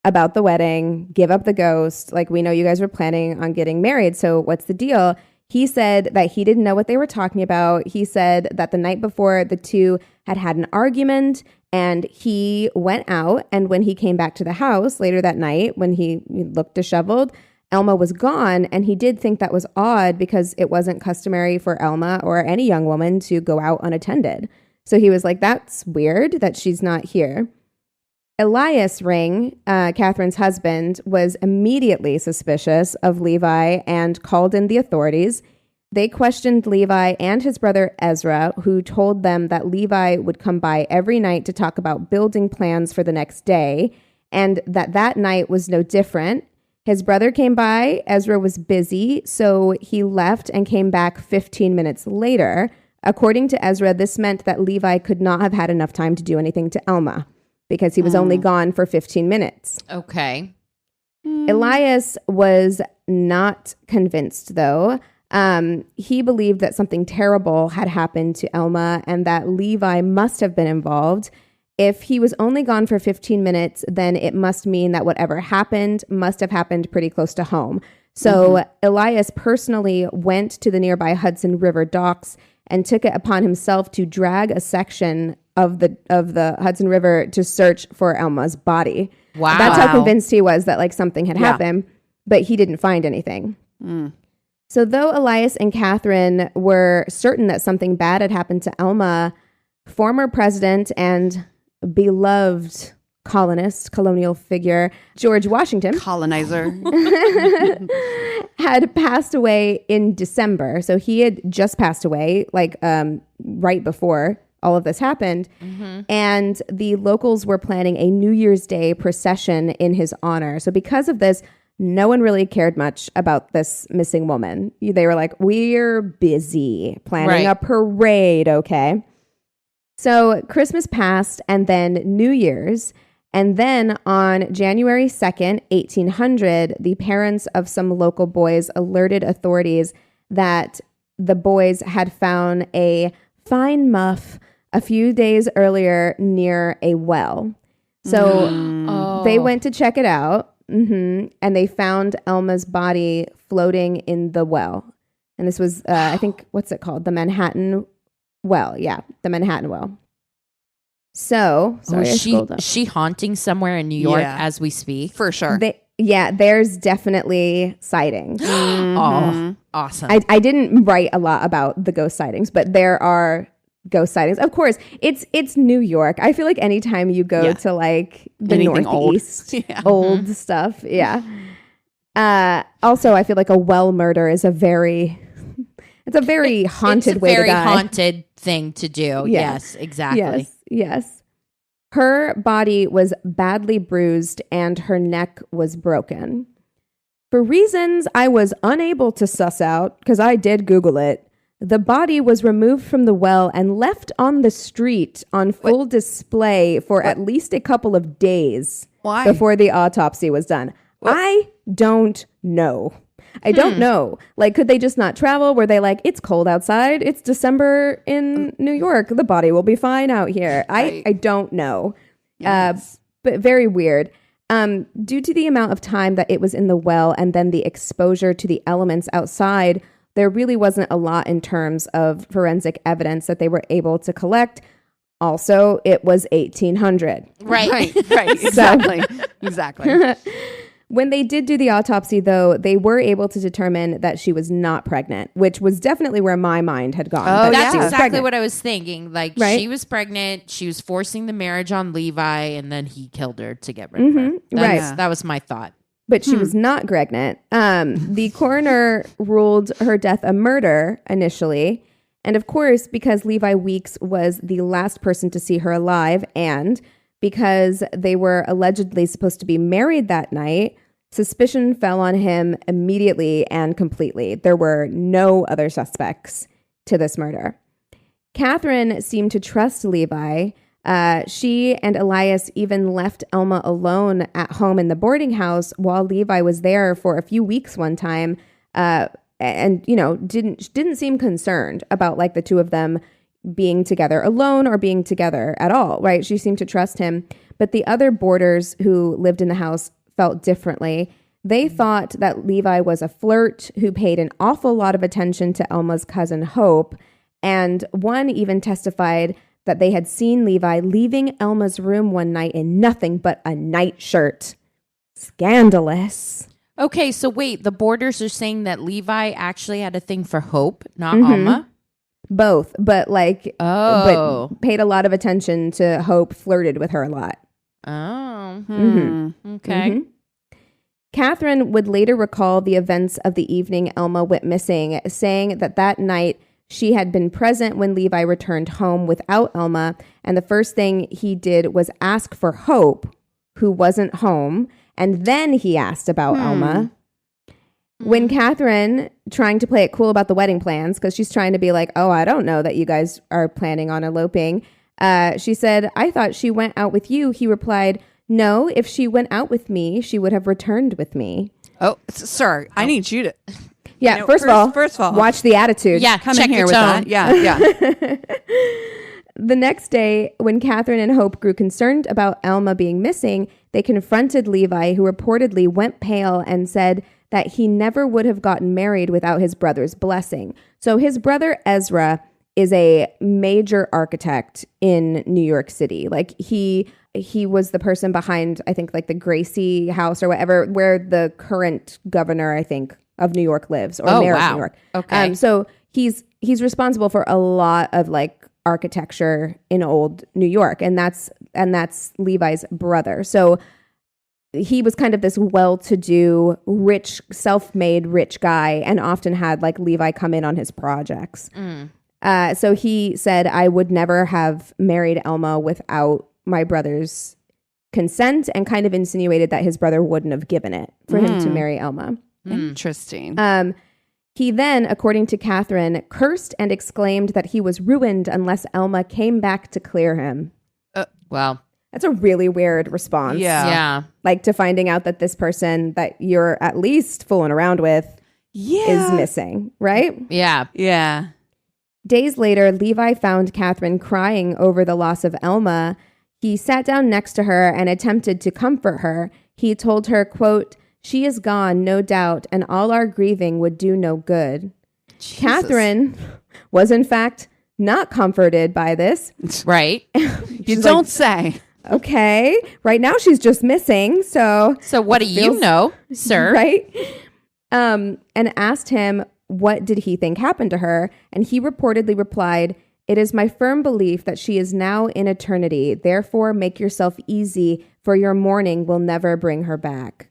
about the wedding, give up the ghost. Like, we know you guys were planning on getting married. So what's the deal? He said that he didn't know what they were talking about. He said that the night before, the two had an argument and he went out. And when he came back to the house later that night, when he looked disheveled, Elma was gone, and he did think that was odd because it wasn't customary for Elma or any young woman to go out unattended. So he was like, that's weird that she's not here. Elias Ring, Catherine's husband, was immediately suspicious of Levi and called in the authorities. They questioned Levi and his brother Ezra, who told them that Levi would come by every night to talk about building plans for the next day, and that night was no different. His brother came by, Ezra was busy, so he left and came back 15 minutes later. According to Ezra, this meant that Levi could not have had enough time to do anything to Elma because he was only gone for 15 minutes. Okay. Elias was not convinced, though. He believed that something terrible had happened to Elma and that Levi must have been involved. If he was only gone for 15 minutes, then it must mean that whatever happened must have happened pretty close to home. So Elias personally went to the nearby Hudson River docks and took it upon himself to drag a section of the Hudson River to search for Elma's body. Wow. That's how convinced he was that like something had happened, but he didn't find anything. So though Elias and Catherine were certain that something bad had happened to Elma, former president and beloved colonial figure George Washington, colonizer, had passed away in December. So he had just passed away, like right before all of this happened. And the locals were planning a New Year's Day procession in his honor. So because of this, no one really cared much about this missing woman. They were like, we're busy planning a parade, okay? So Christmas passed, and then New Year's. And then on January 2nd, 1800, the parents of some local boys alerted authorities that the boys had found a fine muff a few days earlier near a well. So they went to check it out. And they found Elma's body floating in the well. And this was, I think, what's it called? The Manhattan Well. Yeah, the Manhattan Well. So, sorry, she haunting somewhere in New York as we speak? For sure. There's definitely sightings. Oh, awesome. I didn't write a lot about the ghost sightings, but there are ghost sightings. Of course, it's New York. I feel like anytime you go to like the anything Northeast, old stuff. Yeah. Also, I feel like a well murder is it's a very haunted way to die. Very haunted thing to do. Yes, exactly. Yes. Her body was badly bruised and her neck was broken. For reasons I was unable to suss out, because I did Google it, the body was removed from the well and left on the street on full display for at least a couple of days before the autopsy was done. I don't know. I don't know. Like, could they just not travel? Were they like, it's cold outside. It's December in New York. The body will be fine out here. I don't know. Yes. But very weird. Due to the amount of time that it was in the well and then the exposure to the elements outside, there really wasn't a lot in terms of forensic evidence that they were able to collect. Also, it was 1800. Right. Exactly. Exactly. When they did do the autopsy, though, they were able to determine that she was not pregnant, which was definitely where my mind had gone. Oh, that's exactly pregnant. what I was thinking. Like, she was pregnant. She was forcing the marriage on Levi, and then he killed her to get rid of her. That was my thought. But she was not pregnant. The coroner ruled her death a murder initially. And of course, because Levi Weeks was the last person to see her alive, and because they were allegedly supposed to be married that night, suspicion fell on him immediately and completely. There were no other suspects to this murder. Catherine seemed to trust Levi. She and Elias even left Elma alone at home in the boarding house while Levi was there for a few weeks one time, and didn't seem concerned about like the two of them being together alone or being together at all, right? She seemed to trust him. But the other boarders who lived in the house felt differently. They thought that Levi was a flirt who paid an awful lot of attention to Elma's cousin Hope. And one even testified that they had seen Levi leaving Elma's room one night in nothing but a nightshirt. Scandalous. Okay, so wait, the boarders are saying that Levi actually had a thing for Hope, not Alma? Both, but but paid a lot of attention to Hope, flirted with her a lot. Oh. Okay. Catherine would later recall the events of the evening Elma went missing, saying that night she had been present when Levi returned home without Elma, and the first thing he did was ask for Hope, who wasn't home, and then he asked about Elma. When Catherine, trying to play it cool about the wedding plans, because she's trying to be like, oh, I don't know that you guys are planning on eloping, she said, I thought she went out with you. He replied, no, if she went out with me, she would have returned with me. Oh, sir, I need you to... Yeah, first of all, watch the attitude. Yeah, come in here with that. Yeah. The next day, when Catherine and Hope grew concerned about Elma being missing, they confronted Levi, who reportedly went pale and said that he never would have gotten married without his brother's blessing. So his brother Ezra is a major architect in New York City. Like he was the person behind, I think, like the Gracie House or whatever, where the current governor, I think, of New York lives, or Oh, mayor wow. of New York. Okay. So he's responsible for a lot of like architecture in old New York, and that's Levi's brother. So he was kind of this well-to-do, rich, self-made rich guy, and often had like Levi come in on his projects. So he said, I would never have married Elma without my brother's consent, and kind of insinuated that his brother wouldn't have given it for him to marry Elma. Interesting. He then, according to Catherine, cursed and exclaimed that he was ruined unless Elma came back to clear him. Well, That's a really weird response. yeah. Like to finding out that this person that you're at least fooling around with is missing, right? Yeah. Yeah. Days later, Levi found Catherine crying over the loss of Elma. He sat down next to her and attempted to comfort her. He told her, quote, "She is gone, no doubt, and all our grieving would do no good." Jesus. Catherine was, in fact, not comforted by this. Right. You don't say. Okay, right now she's just missing, so So what do you know, sir? right? And asked him what did he think happened to her, and he reportedly replied, "It is my firm belief that she is now in eternity. Therefore, make yourself easy, for your mourning will never bring her back."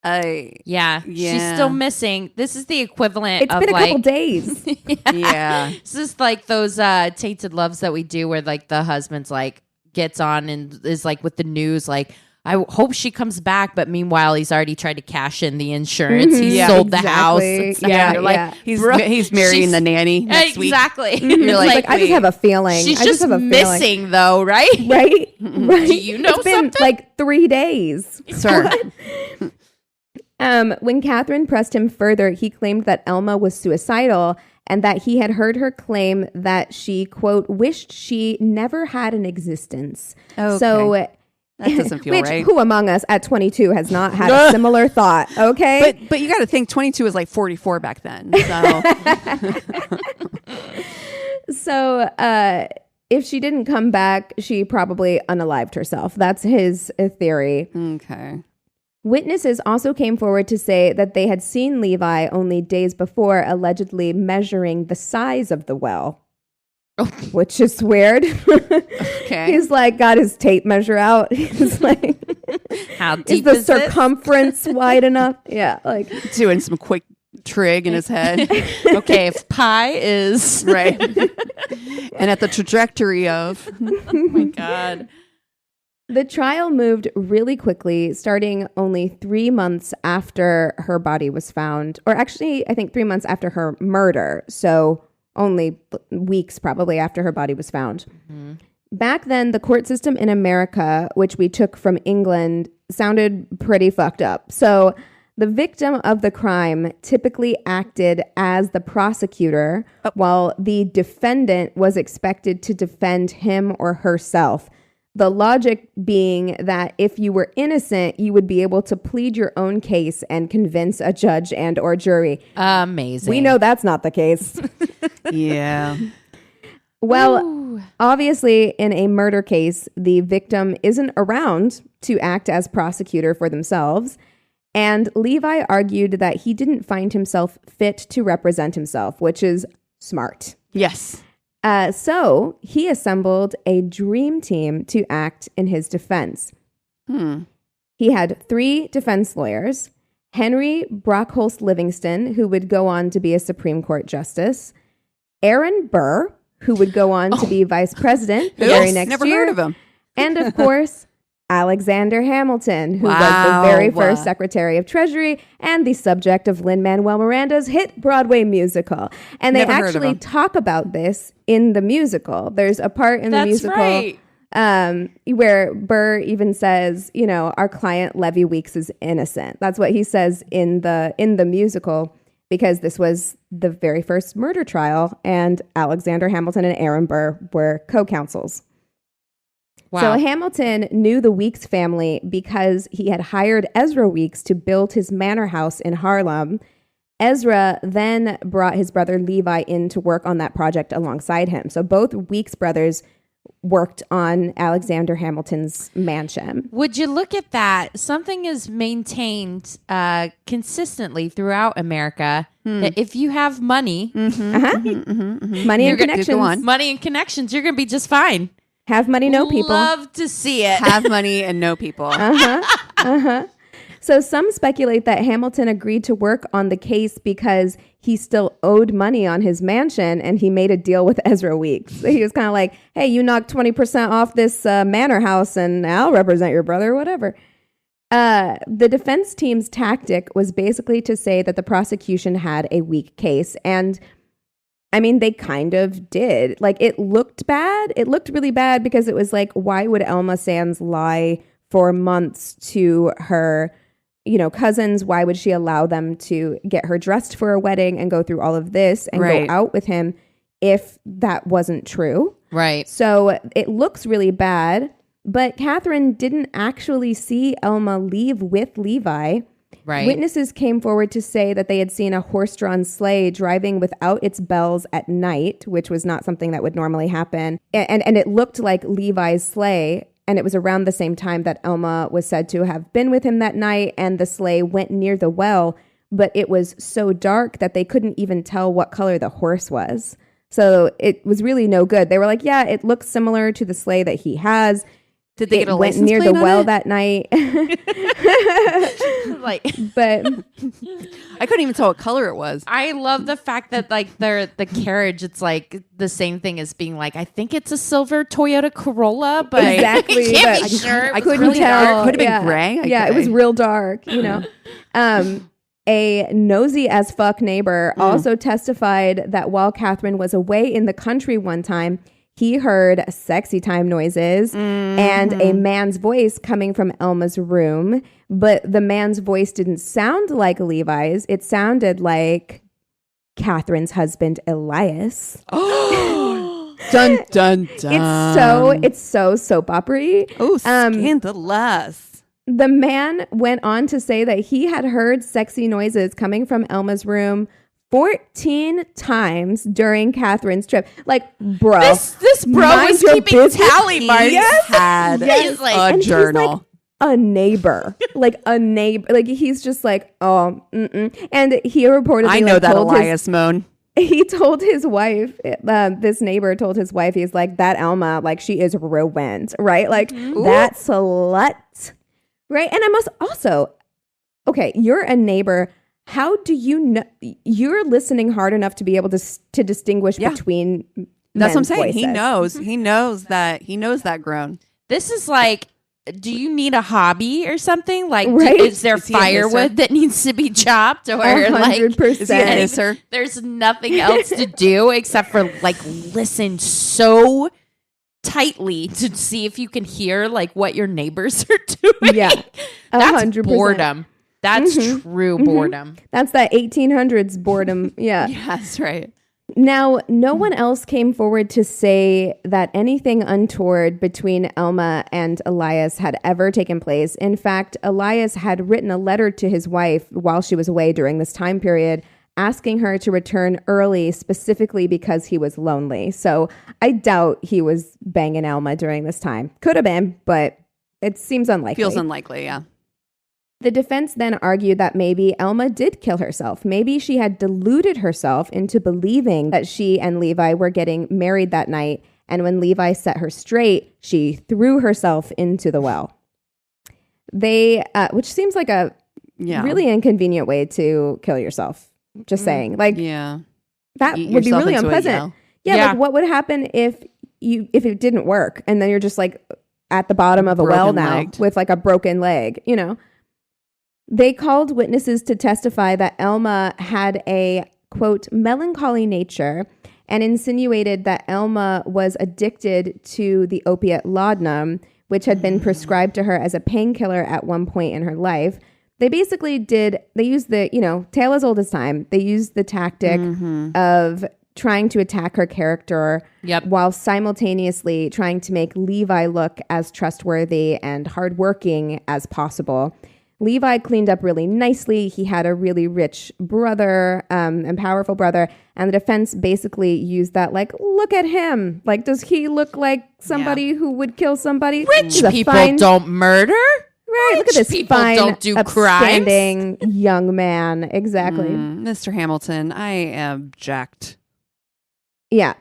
Yeah. She's Yeah. still missing. This is the equivalent It's of been a like couple days. Yeah. This is like those tainted loves that we do where like the husband's like gets on and is like with the news like, I hope she comes back, but meanwhile he's already tried to cash in the insurance. He Yeah, sold the house. exactly. and stuff. Yeah, You're like, yeah. He's marrying she's- the nanny next week. exactly. You're like, Like, I just have a feeling. she's I just have a missing though, right? feeling. Right? Right. Do you know It's been something? like 3 days. Sir. When Catherine pressed him further, he claimed that Elma was suicidal and that he had heard her claim that she, quote, wished she never had an existence. Okay. So, That doesn't feel which, right. who among us at 22 has not had a similar thought? Okay. But you got to think 22 was like 44 back then. So So, if she didn't come back, she probably unalived herself. That's his theory. okay. Witnesses also came forward to say that they had seen Levi only days before allegedly measuring the size of the well, which is weird. Okay. He's like got his tape measure out. He's like, How is deep the is this? circumference wide enough? Yeah, like Doing some quick trig in his head. Okay, if pi is Right. And at the trajectory of oh my god. the trial moved really quickly, starting only 3 months after her body was found, or actually, I think 3 months after her murder. So only weeks probably after her body was found. Back then, the court system in America, which we took from England, sounded pretty fucked up. So the victim of the crime typically acted as the prosecutor, while the defendant was expected to defend him or herself. The logic being that if you were innocent, you would be able to plead your own case and convince a judge and or jury. Amazing. We know that's not the case. yeah. Well, obviously, in a murder case, the victim isn't around to act as prosecutor for themselves. And Levi argued that he didn't find himself fit to represent himself, which is smart. Yes. So he assembled a dream team to act in his defense. He had 3 defense lawyers: Henry Brockholst Livingston, who would go on to be a Supreme Court justice; Aaron Burr, who would go on to be vice president the very next Never year; heard of him. and of course, Alexander Hamilton, who was Wow. the very first Secretary of Treasury and the subject of Lin-Manuel Miranda's hit Broadway musical. And they Never heard of actually him. talk about this in the musical. There's a part in the That's musical right. where Burr even says, you know, our client Levi Weeks is innocent. That's what he says in the musical, because this was the very first murder trial, and Alexander Hamilton and Aaron Burr were co-counsels. Wow. So Hamilton knew the Weeks family because he had hired Ezra Weeks to build his manor house in Harlem. Ezra then brought his brother Levi in to work on that project alongside him. So both Weeks brothers worked on Alexander Hamilton's mansion. Would you look at that? Something is maintained consistently throughout America that if you have money, Money and connections. money and connections, you're going to be just fine. Have money, know people. Love to see it. Have money and know people. So some speculate that Hamilton agreed to work on the case because he still owed money on his mansion and he made a deal with Ezra Weeks. So he was kind of like, hey, you knock 20% off this manor house and I'll represent your brother, whatever. The defense team's tactic was basically to say that the prosecution had a weak case. And I mean, they kind of did. Like, it looked bad. It looked really bad because it was like, why would Elma Sands lie for months to her cousins? Why would she allow them to get her dressed for a wedding and go through all of this and go out with him if that wasn't true? Right. So it looks really bad, but Catherine didn't actually see Elma leave with Levi. Right. Witnesses came forward to say that they had seen a horse-drawn sleigh driving without its bells at night, which was not something that would normally happen. And it looked like Levi's sleigh. And it was around the same time that Elma was said to have been with him that night, and the sleigh went near the well, but it was so dark that they couldn't even tell what color the horse was. So it was really no good. They were like, yeah, it looks similar to the sleigh that he has. Did they get a went license near plate the on well it? that night. Like, But I couldn't even tell what color it was. I love the fact that like the carriage, it's like the same thing as being like, I think it's a silver Toyota Corolla, but Exactly, I can't but be sure. I It was couldn't really tell. dark. Could have been gray. Yeah, it was real dark, A nosy as fuck neighbor also testified that while Catherine was away in the country one time, he heard sexy time noises and a man's voice coming from Elma's room, but the man's voice didn't sound like Levi's. It sounded like Catherine's husband, Elias. Dun, dun, dun. It's so soap opera-y. Oh, scandalous. The man went on to say that he had heard sexy noises coming from Elma's room 14 times during Catherine's trip. Like, bro. This bro mind was your keeping business. tally marks. Had He's like, a And he's journal. like a neighbor. Like a neighbor. Like, he's just like, oh, And he reportedly I know like, that told Elias moan. he told his wife, this neighbor told his wife, he's like, that Elma, like, she is ruined, right? Like, that slut, right? And I must also, okay, you're a neighbor. How do you know? You're listening hard enough to be able to distinguish between That's what I'm men's saying. He voices. knows. He knows that. He knows that groan. this is like, do you need a hobby or something? Like, Right? is there Is he a firewood that needs to be chopped? Or like, 100%. Is he a hisser? there's nothing else to do except for like listen so tightly to see if you can hear like what your neighbors are doing. Yeah, That's 100%. boredom. That's true boredom. That's that 1800s boredom. Yeah. Yeah, that's right. Now, no one else came forward to say that anything untoward between Elma and Elias had ever taken place. In fact, Elias had written a letter to his wife while she was away during this time period, asking her to return early specifically because he was lonely. So I doubt he was banging Elma during this time. Could have been, but it seems unlikely. Feels unlikely, yeah. The defense then argued that maybe Elma did kill herself. Maybe she had deluded herself into believing that she and Levi were getting married that night, and when Levi set her straight, she threw herself into the well. They, which seems like a really inconvenient way to kill yourself. Just saying, like, that Eat would be yourself really into a unpleasant. yell. Yeah, like what would happen if it didn't work, and then you're just like at the bottom of a well now Broken-legged. with like a broken leg, you know? They called witnesses to testify that Elma had a, quote, melancholy nature and insinuated that Elma was addicted to the opiate laudanum, which had been prescribed to her as a painkiller at one point in her life. They basically they used the, tale as old as time. They used the tactic of trying to attack her character while simultaneously trying to make Levi look as trustworthy and hardworking as possible. Levi cleaned up really nicely. He had a really rich brother and powerful brother. And the defense basically used that like, look at him. Like, does he look like somebody who would kill somebody? Rich people don't murder. Right. Look at this people fine, don't do upstanding young man. Exactly. Mr. Hamilton, I object. Yeah.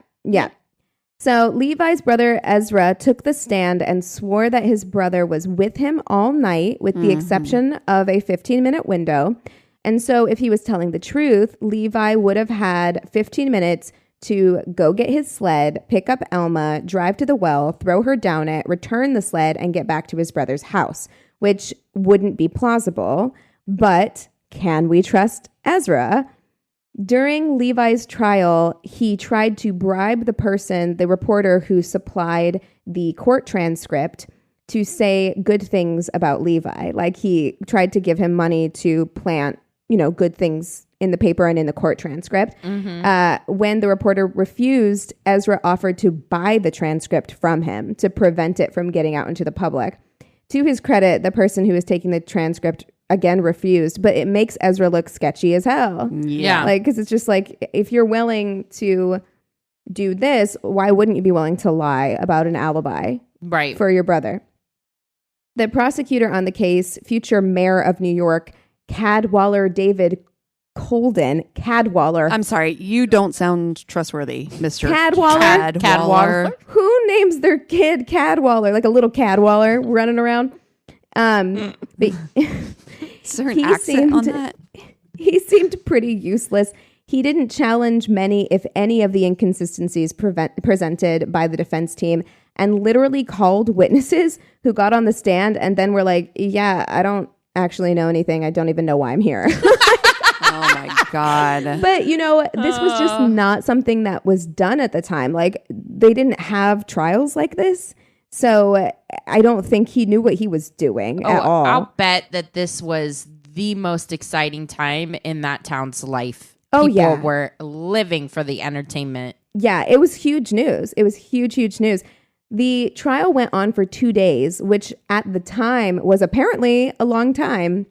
So Levi's brother Ezra took the stand and swore that his brother was with him all night, with the exception of a 15-minute window. And so if he was telling the truth, Levi would have had 15 minutes to go get his sled, pick up Elma, drive to the well, throw her down it, return the sled, and get back to his brother's house, which wouldn't be plausible. But can we trust Ezra? During Levi's trial, he tried to bribe the reporter who supplied the court transcript, to say good things about Levi. Like, he tried to give him money to plant, good things in the paper and in the court transcript. When the reporter refused, Ezra offered to buy the transcript from him to prevent it from getting out into the public. To his credit, the person who was taking the transcript again refused, but it makes Ezra look sketchy as hell. Yeah. Like, because it's just like, if you're willing to do this, why wouldn't you be willing to lie about an alibi for your brother? The prosecutor on the case, future mayor of New York, Cadwallader David Colden. Cadwallader. I'm sorry, you don't sound trustworthy, Mr. Cadwallader. Who names their kid Cadwallader? Like a little Cadwallader running around? But is there an accent on that? He seemed pretty useless. He didn't challenge many, if any, of the inconsistencies presented by the defense team, and literally called witnesses who got on the stand and then were like, yeah, I don't actually know anything. I don't even know why I'm here. Oh my God. But, this was just not something that was done at the time. Like, they didn't have trials like this. So I don't think he knew what he was doing at all. I'll bet that this was the most exciting time in that town's life. People were living for the entertainment. Yeah, it was huge news. It was huge news. The trial went on for 2 days, which at the time was apparently a long time.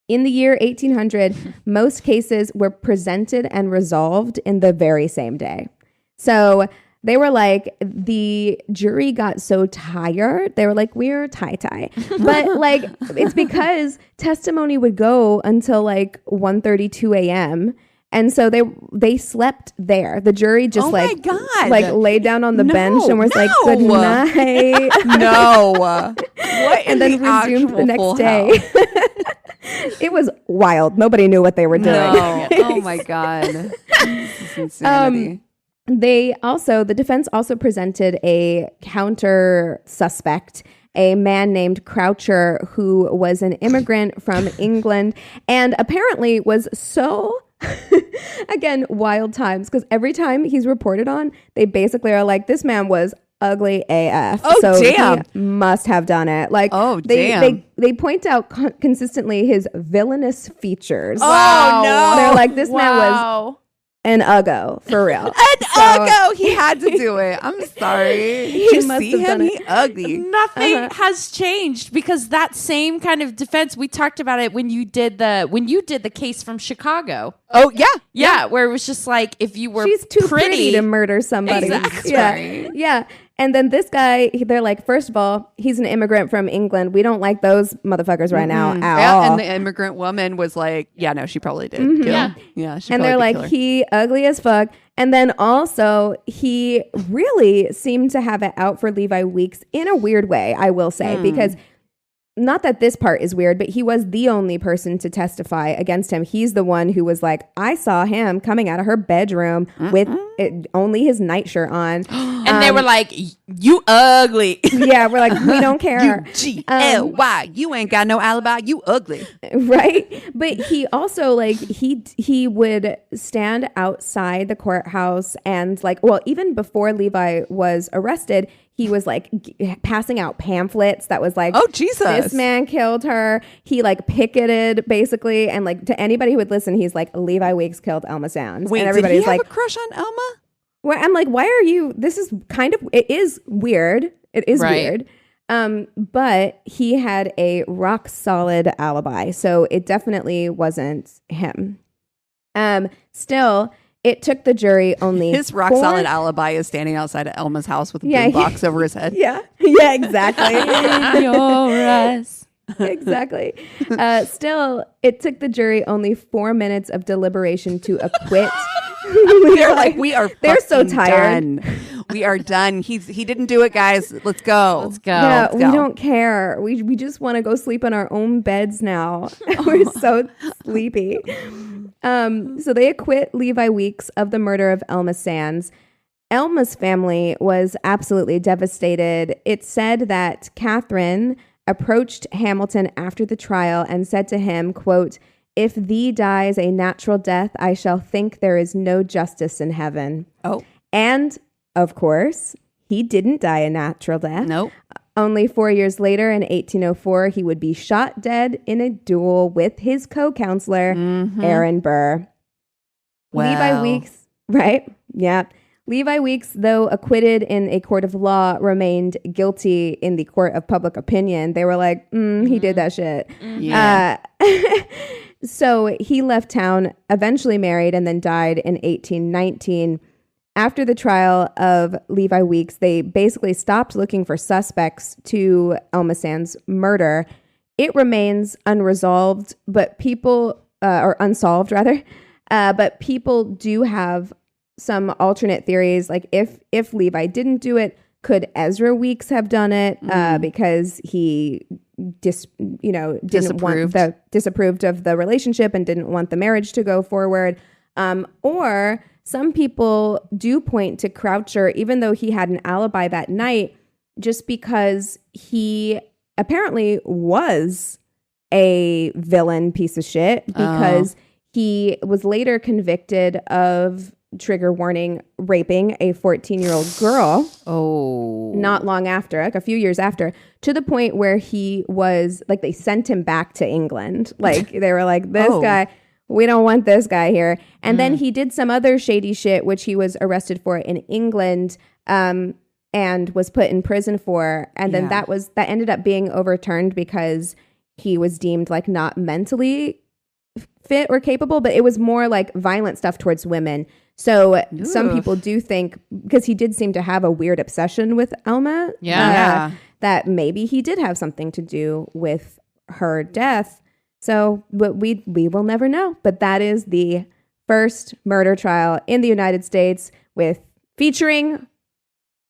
In the year 1800, most cases were presented and resolved in the very same day. So they were like, the jury got so tired. They were like, we're tie-tie. But like, it's because testimony would go until like 1:32 a.m. And so they slept there. The jury just like laid down on the bench and was like, good night. What? And then resumed the next day. It was wild. Nobody knew what they were doing. No. Oh my God. This is insanity. The defense also presented a counter suspect, a man named Croucher, who was an immigrant from England and apparently was so, again, wild times, because every time he's reported on, they basically are like, this man was ugly AF. Oh, so damn. He must have done it. Like, damn. They point out consistently his villainous features. Oh, no. They're like, this man was an uggo, for real. Uggo. He had to do it. I'm sorry. Did you must see have him? done it. He ugly. Nothing has changed, because that same kind of defense, we talked about it when you did the case from Chicago. Oh, yeah. Yeah, where it was just like, if you were she's too pretty to murder somebody. Exactly. Yeah. And then this guy, they're like, first of all, he's an immigrant from England. We don't like those motherfuckers right now at all. And the immigrant woman was like, yeah, no, she probably did. Yeah. She and they're like, he ugly as fuck. And then also, he really seemed to have it out for Levi Weeks in a weird way, I will say, because not that this part is weird, but he was the only person to testify against him. He's the one who was like, I saw him coming out of her bedroom with only his nightshirt on. And they were like, you ugly. Yeah, we're like, we don't care. UGLY. You ain't got no alibi. You ugly. Right? But he also, like, he would stand outside the courthouse and, like, well, even before Levi was arrested, he was like passing out pamphlets that was like, oh, Jesus, this man killed her. He like picketed basically. And like, to anybody who would listen, he's like, Levi Weeks killed Elma Sounds. Wait, and everybody's did he have like, a crush on Elma? Well, I'm like, why are you, this is kind of, it is weird. It is weird. But he had a rock solid alibi, so it definitely wasn't him. Still, it took the jury only His rock solid alibi is standing outside of Elma's house with a boom box over his head. Yeah, exactly. Yours. Exactly. Still, it took the jury only 4 minutes of deliberation to acquit. They're like, we are. They're so tired. Done. We are done. He didn't do it, guys. Let's go. Let's go. Yeah, Let's we go. don't care. We just want to go sleep in our own beds now. We're so sleepy. So they acquit Levi Weeks of the murder of Elma Sands. Elma's family was absolutely devastated. It said that Catherine approached Hamilton after the trial and said to him, quote, "If thee dies a natural death, I shall think there is no justice in heaven." Oh. And, of course, he didn't die a natural death. Nope. Only 4 years later, in 1804, he would be shot dead in a duel with his co-counselor, Aaron Burr. Wow. Levi Weeks, right? Yeah. Levi Weeks, though acquitted in a court of law, remained guilty in the court of public opinion. They were like, he did that shit. Yeah. So he left town, eventually married, and then died in 1819. After the trial of Levi Weeks, they basically stopped looking for suspects to Elma Sands' murder. It remains unresolved, but people, or unsolved rather, but people do have some alternate theories. Like if Levi didn't do it, could Ezra Weeks have done it because he disapproved of the relationship and didn't want the marriage to go forward? Or some people do point to Croucher, even though he had an alibi that night, just because he apparently was a villain piece of shit, because he was later convicted of, trigger warning, raping a 14-year-old girl. Oh. Not long after, like a few years after, to the point where he was, like, they sent him back to England. Like, they were like, this guy... We don't want this guy here. And then he did some other shady shit, which he was arrested for in England and was put in prison for. And then that ended up being overturned because he was deemed like not mentally fit or capable, but it was more like violent stuff towards women. So some people do think, because he did seem to have a weird obsession with Elma, that maybe he did have something to do with her death. So but we will never know. But that is the first murder trial in the United States featuring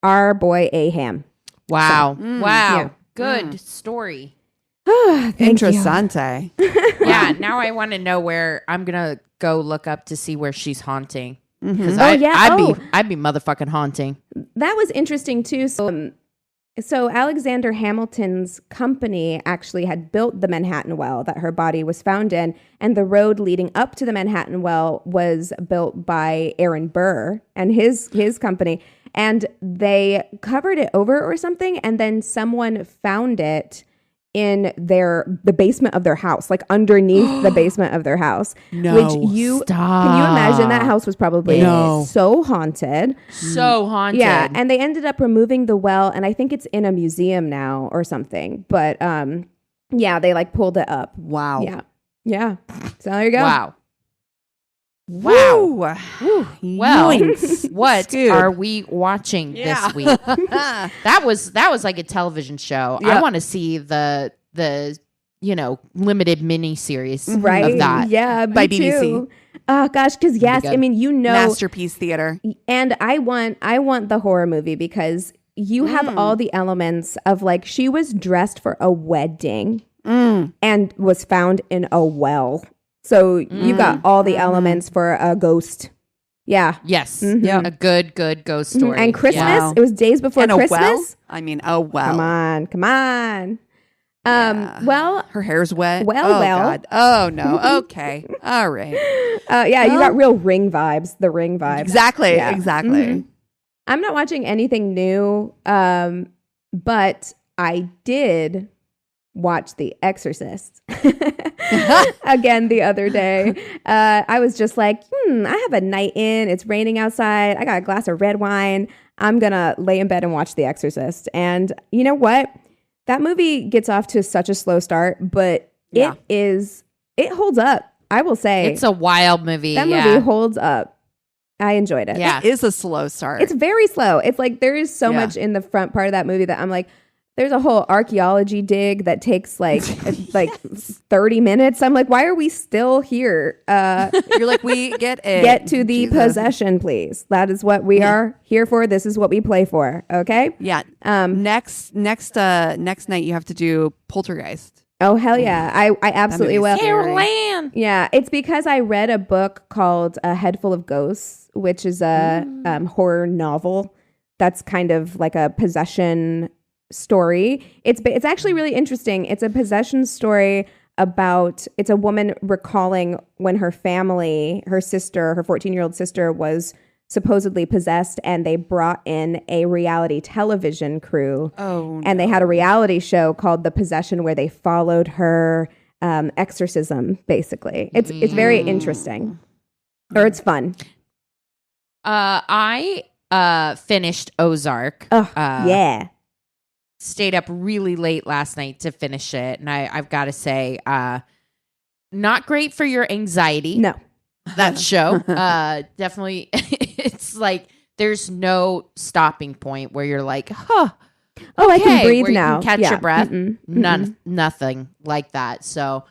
our boy Aham. Wow. So, Wow. yeah. Good story. Interessante. Yeah. Now I want to know where I'm going to go look up to see where she's haunting. Because I'd be motherfucking haunting. That was interesting too. So Alexander Hamilton's company actually had built the Manhattan Well that her body was found in, and the road leading up to the Manhattan Well was built by Aaron Burr and his company, and they covered it over or something, and then someone found it in the basement of their house, like underneath the basement of their house. No, which can you imagine? That house was probably so haunted. So haunted. Yeah, and they ended up removing the well, and I think it's in a museum now or something. But they like pulled it up. Wow. Yeah. So there you go. Wow. Wow. Well, Yoinks. what Scoop. are we watching this week? That was like a television show. Yep. I want to see the limited mini series Right? of that. Yeah, By me BBC. too. Oh gosh, because yes, I mean Masterpiece Theater. and I want the horror movie because you have all the elements of like she was dressed for a wedding and was found in a well. So you got all the elements for a ghost. Yeah. Yes. Yeah. A good ghost story. And Christmas. Wow. It was days before And a Christmas. well? I mean, a well. Come on. Yeah. Well, Her hair's wet. Well. God. Oh, no. Okay. All right. you got real Ring vibes. The Ring vibes. Exactly. Yeah. Exactly. Mhm. I'm not watching anything new, but I did watch The Exorcist again the other day. I was just like, I have a night in. It's raining outside. I got a glass of red wine. I'm going to lay in bed and watch The Exorcist. And you know what? That movie gets off to such a slow start, but Yeah. it holds up. I will say It's a wild movie. that movie holds up. I enjoyed it. Yeah. It is a slow start. It's very slow. It's like there is so much in the front part of that movie that I'm like, there's a whole archaeology dig that takes like 30 minutes. I'm like, why are we still here? You're like, we get it. Get to the Jesus. possession, please. That is what we are here for. This is what we play for. Okay. Yeah. Next night you have to do Poltergeist. Oh hell yeah! I absolutely will. movie's scary. Caroline. Yeah, it's because I read a book called A Head Full of Ghosts, which is a horror novel that's kind of like a possession story. It's actually really interesting. It's a possession story about, it's a woman recalling when her family, her 14-year-old sister was supposedly possessed, and they brought in a reality television crew. Oh, and they had a reality show called The Possession where they followed her exorcism, basically. It's very interesting. Or it's fun. I finished Ozark. Oh, yeah. Stayed up really late last night to finish it, and I've got to say, not great for your anxiety. No. That show. Definitely, it's like there's no stopping point where you're like, huh. Oh, I can breathe where you now. can catch your breath. Mm-mm. Nothing like that. So,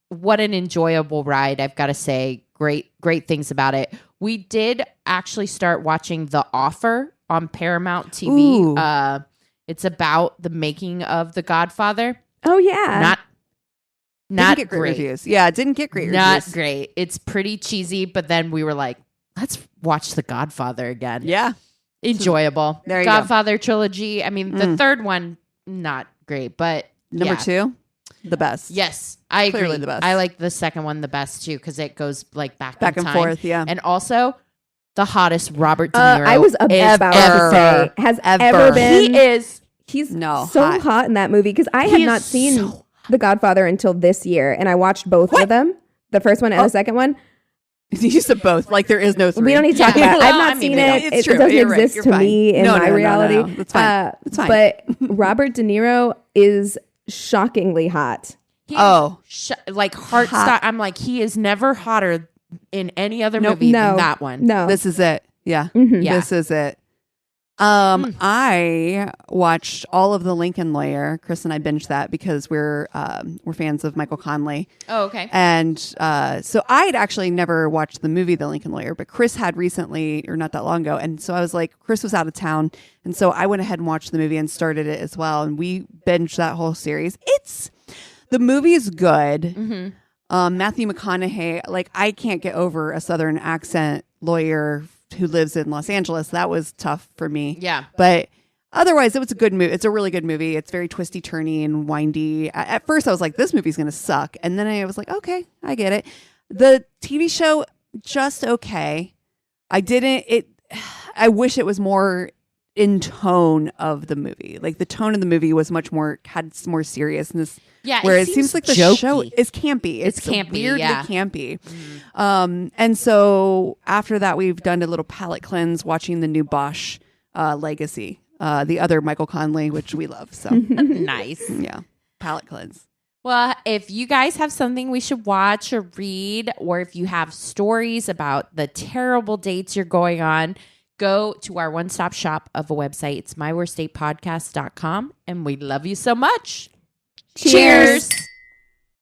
what an enjoyable ride. I've got to say, great things about it. We did actually start watching The Offer on Paramount TV. Ooh. It's about the making of The Godfather. Oh, yeah. Not didn't get great great. reviews. Yeah, it didn't get great Not reviews. great. It's pretty cheesy, but then we were like, let's watch The Godfather again. Yeah. Enjoyable. There you go. Godfather trilogy. I mean, the third one, not great, but Number yeah. 2, the best. Yes, I agree. Clearly the best. I like the second one the best too because it goes like back Back in and time. forth, yeah. And also the hottest Robert De Niro. I was about to say, has ever been. He's No, so hot. hot in that movie because I had not seen The Godfather until this year, and I watched both of them, the first one and the second one. You said both. Like there is no 3. We don't need to talk about it. Well, I've not I mean, seen we it. don't. It It's true. doesn't You're right. exist You're to fine. me in No, my no, reality. no. That's fine. It's fine. But Robert De Niro is shockingly hot. Like heart Hot. stop. I'm like, he is never hotter in any other movie than that one. No. This is it. Yeah. Yeah. This is it. I watched all of The Lincoln Lawyer. Chris and I binged that because we're fans of Michael Conley. Oh, okay. And so I had actually never watched the movie The Lincoln Lawyer, but Chris had recently, or not that long ago. And so I was like, Chris was out of town. And so I went ahead and watched the movie and started it as well. And we binged that whole series. The movie is good. Mm-hmm. Matthew McConaughey, like I can't get over a Southern accent lawyer who lives in Los Angeles. That was tough for me. Yeah. But otherwise, it was a good movie. It's a really good movie. It's very twisty, turny, and windy. At first, I was like, this movie's going to suck. And then I was like, okay, I get it. The TV show, just okay. I wish it was more in tone of the movie. Like the tone of the movie was had more seriousness. Yeah. Where it seems like the jokey. show is campy. It's campy, weirdly yeah. campy. And so after that, we've done a little palate cleanse watching the new Bosch Legacy, the other Michael Conley, which we love. So Nice. yeah, palate cleanse. Well, if you guys have something we should watch or read, or if you have stories about the terrible dates you're going on, go to our one-stop shop of a website. It's myworstdatepodcast.com, and we love you so much. Cheers.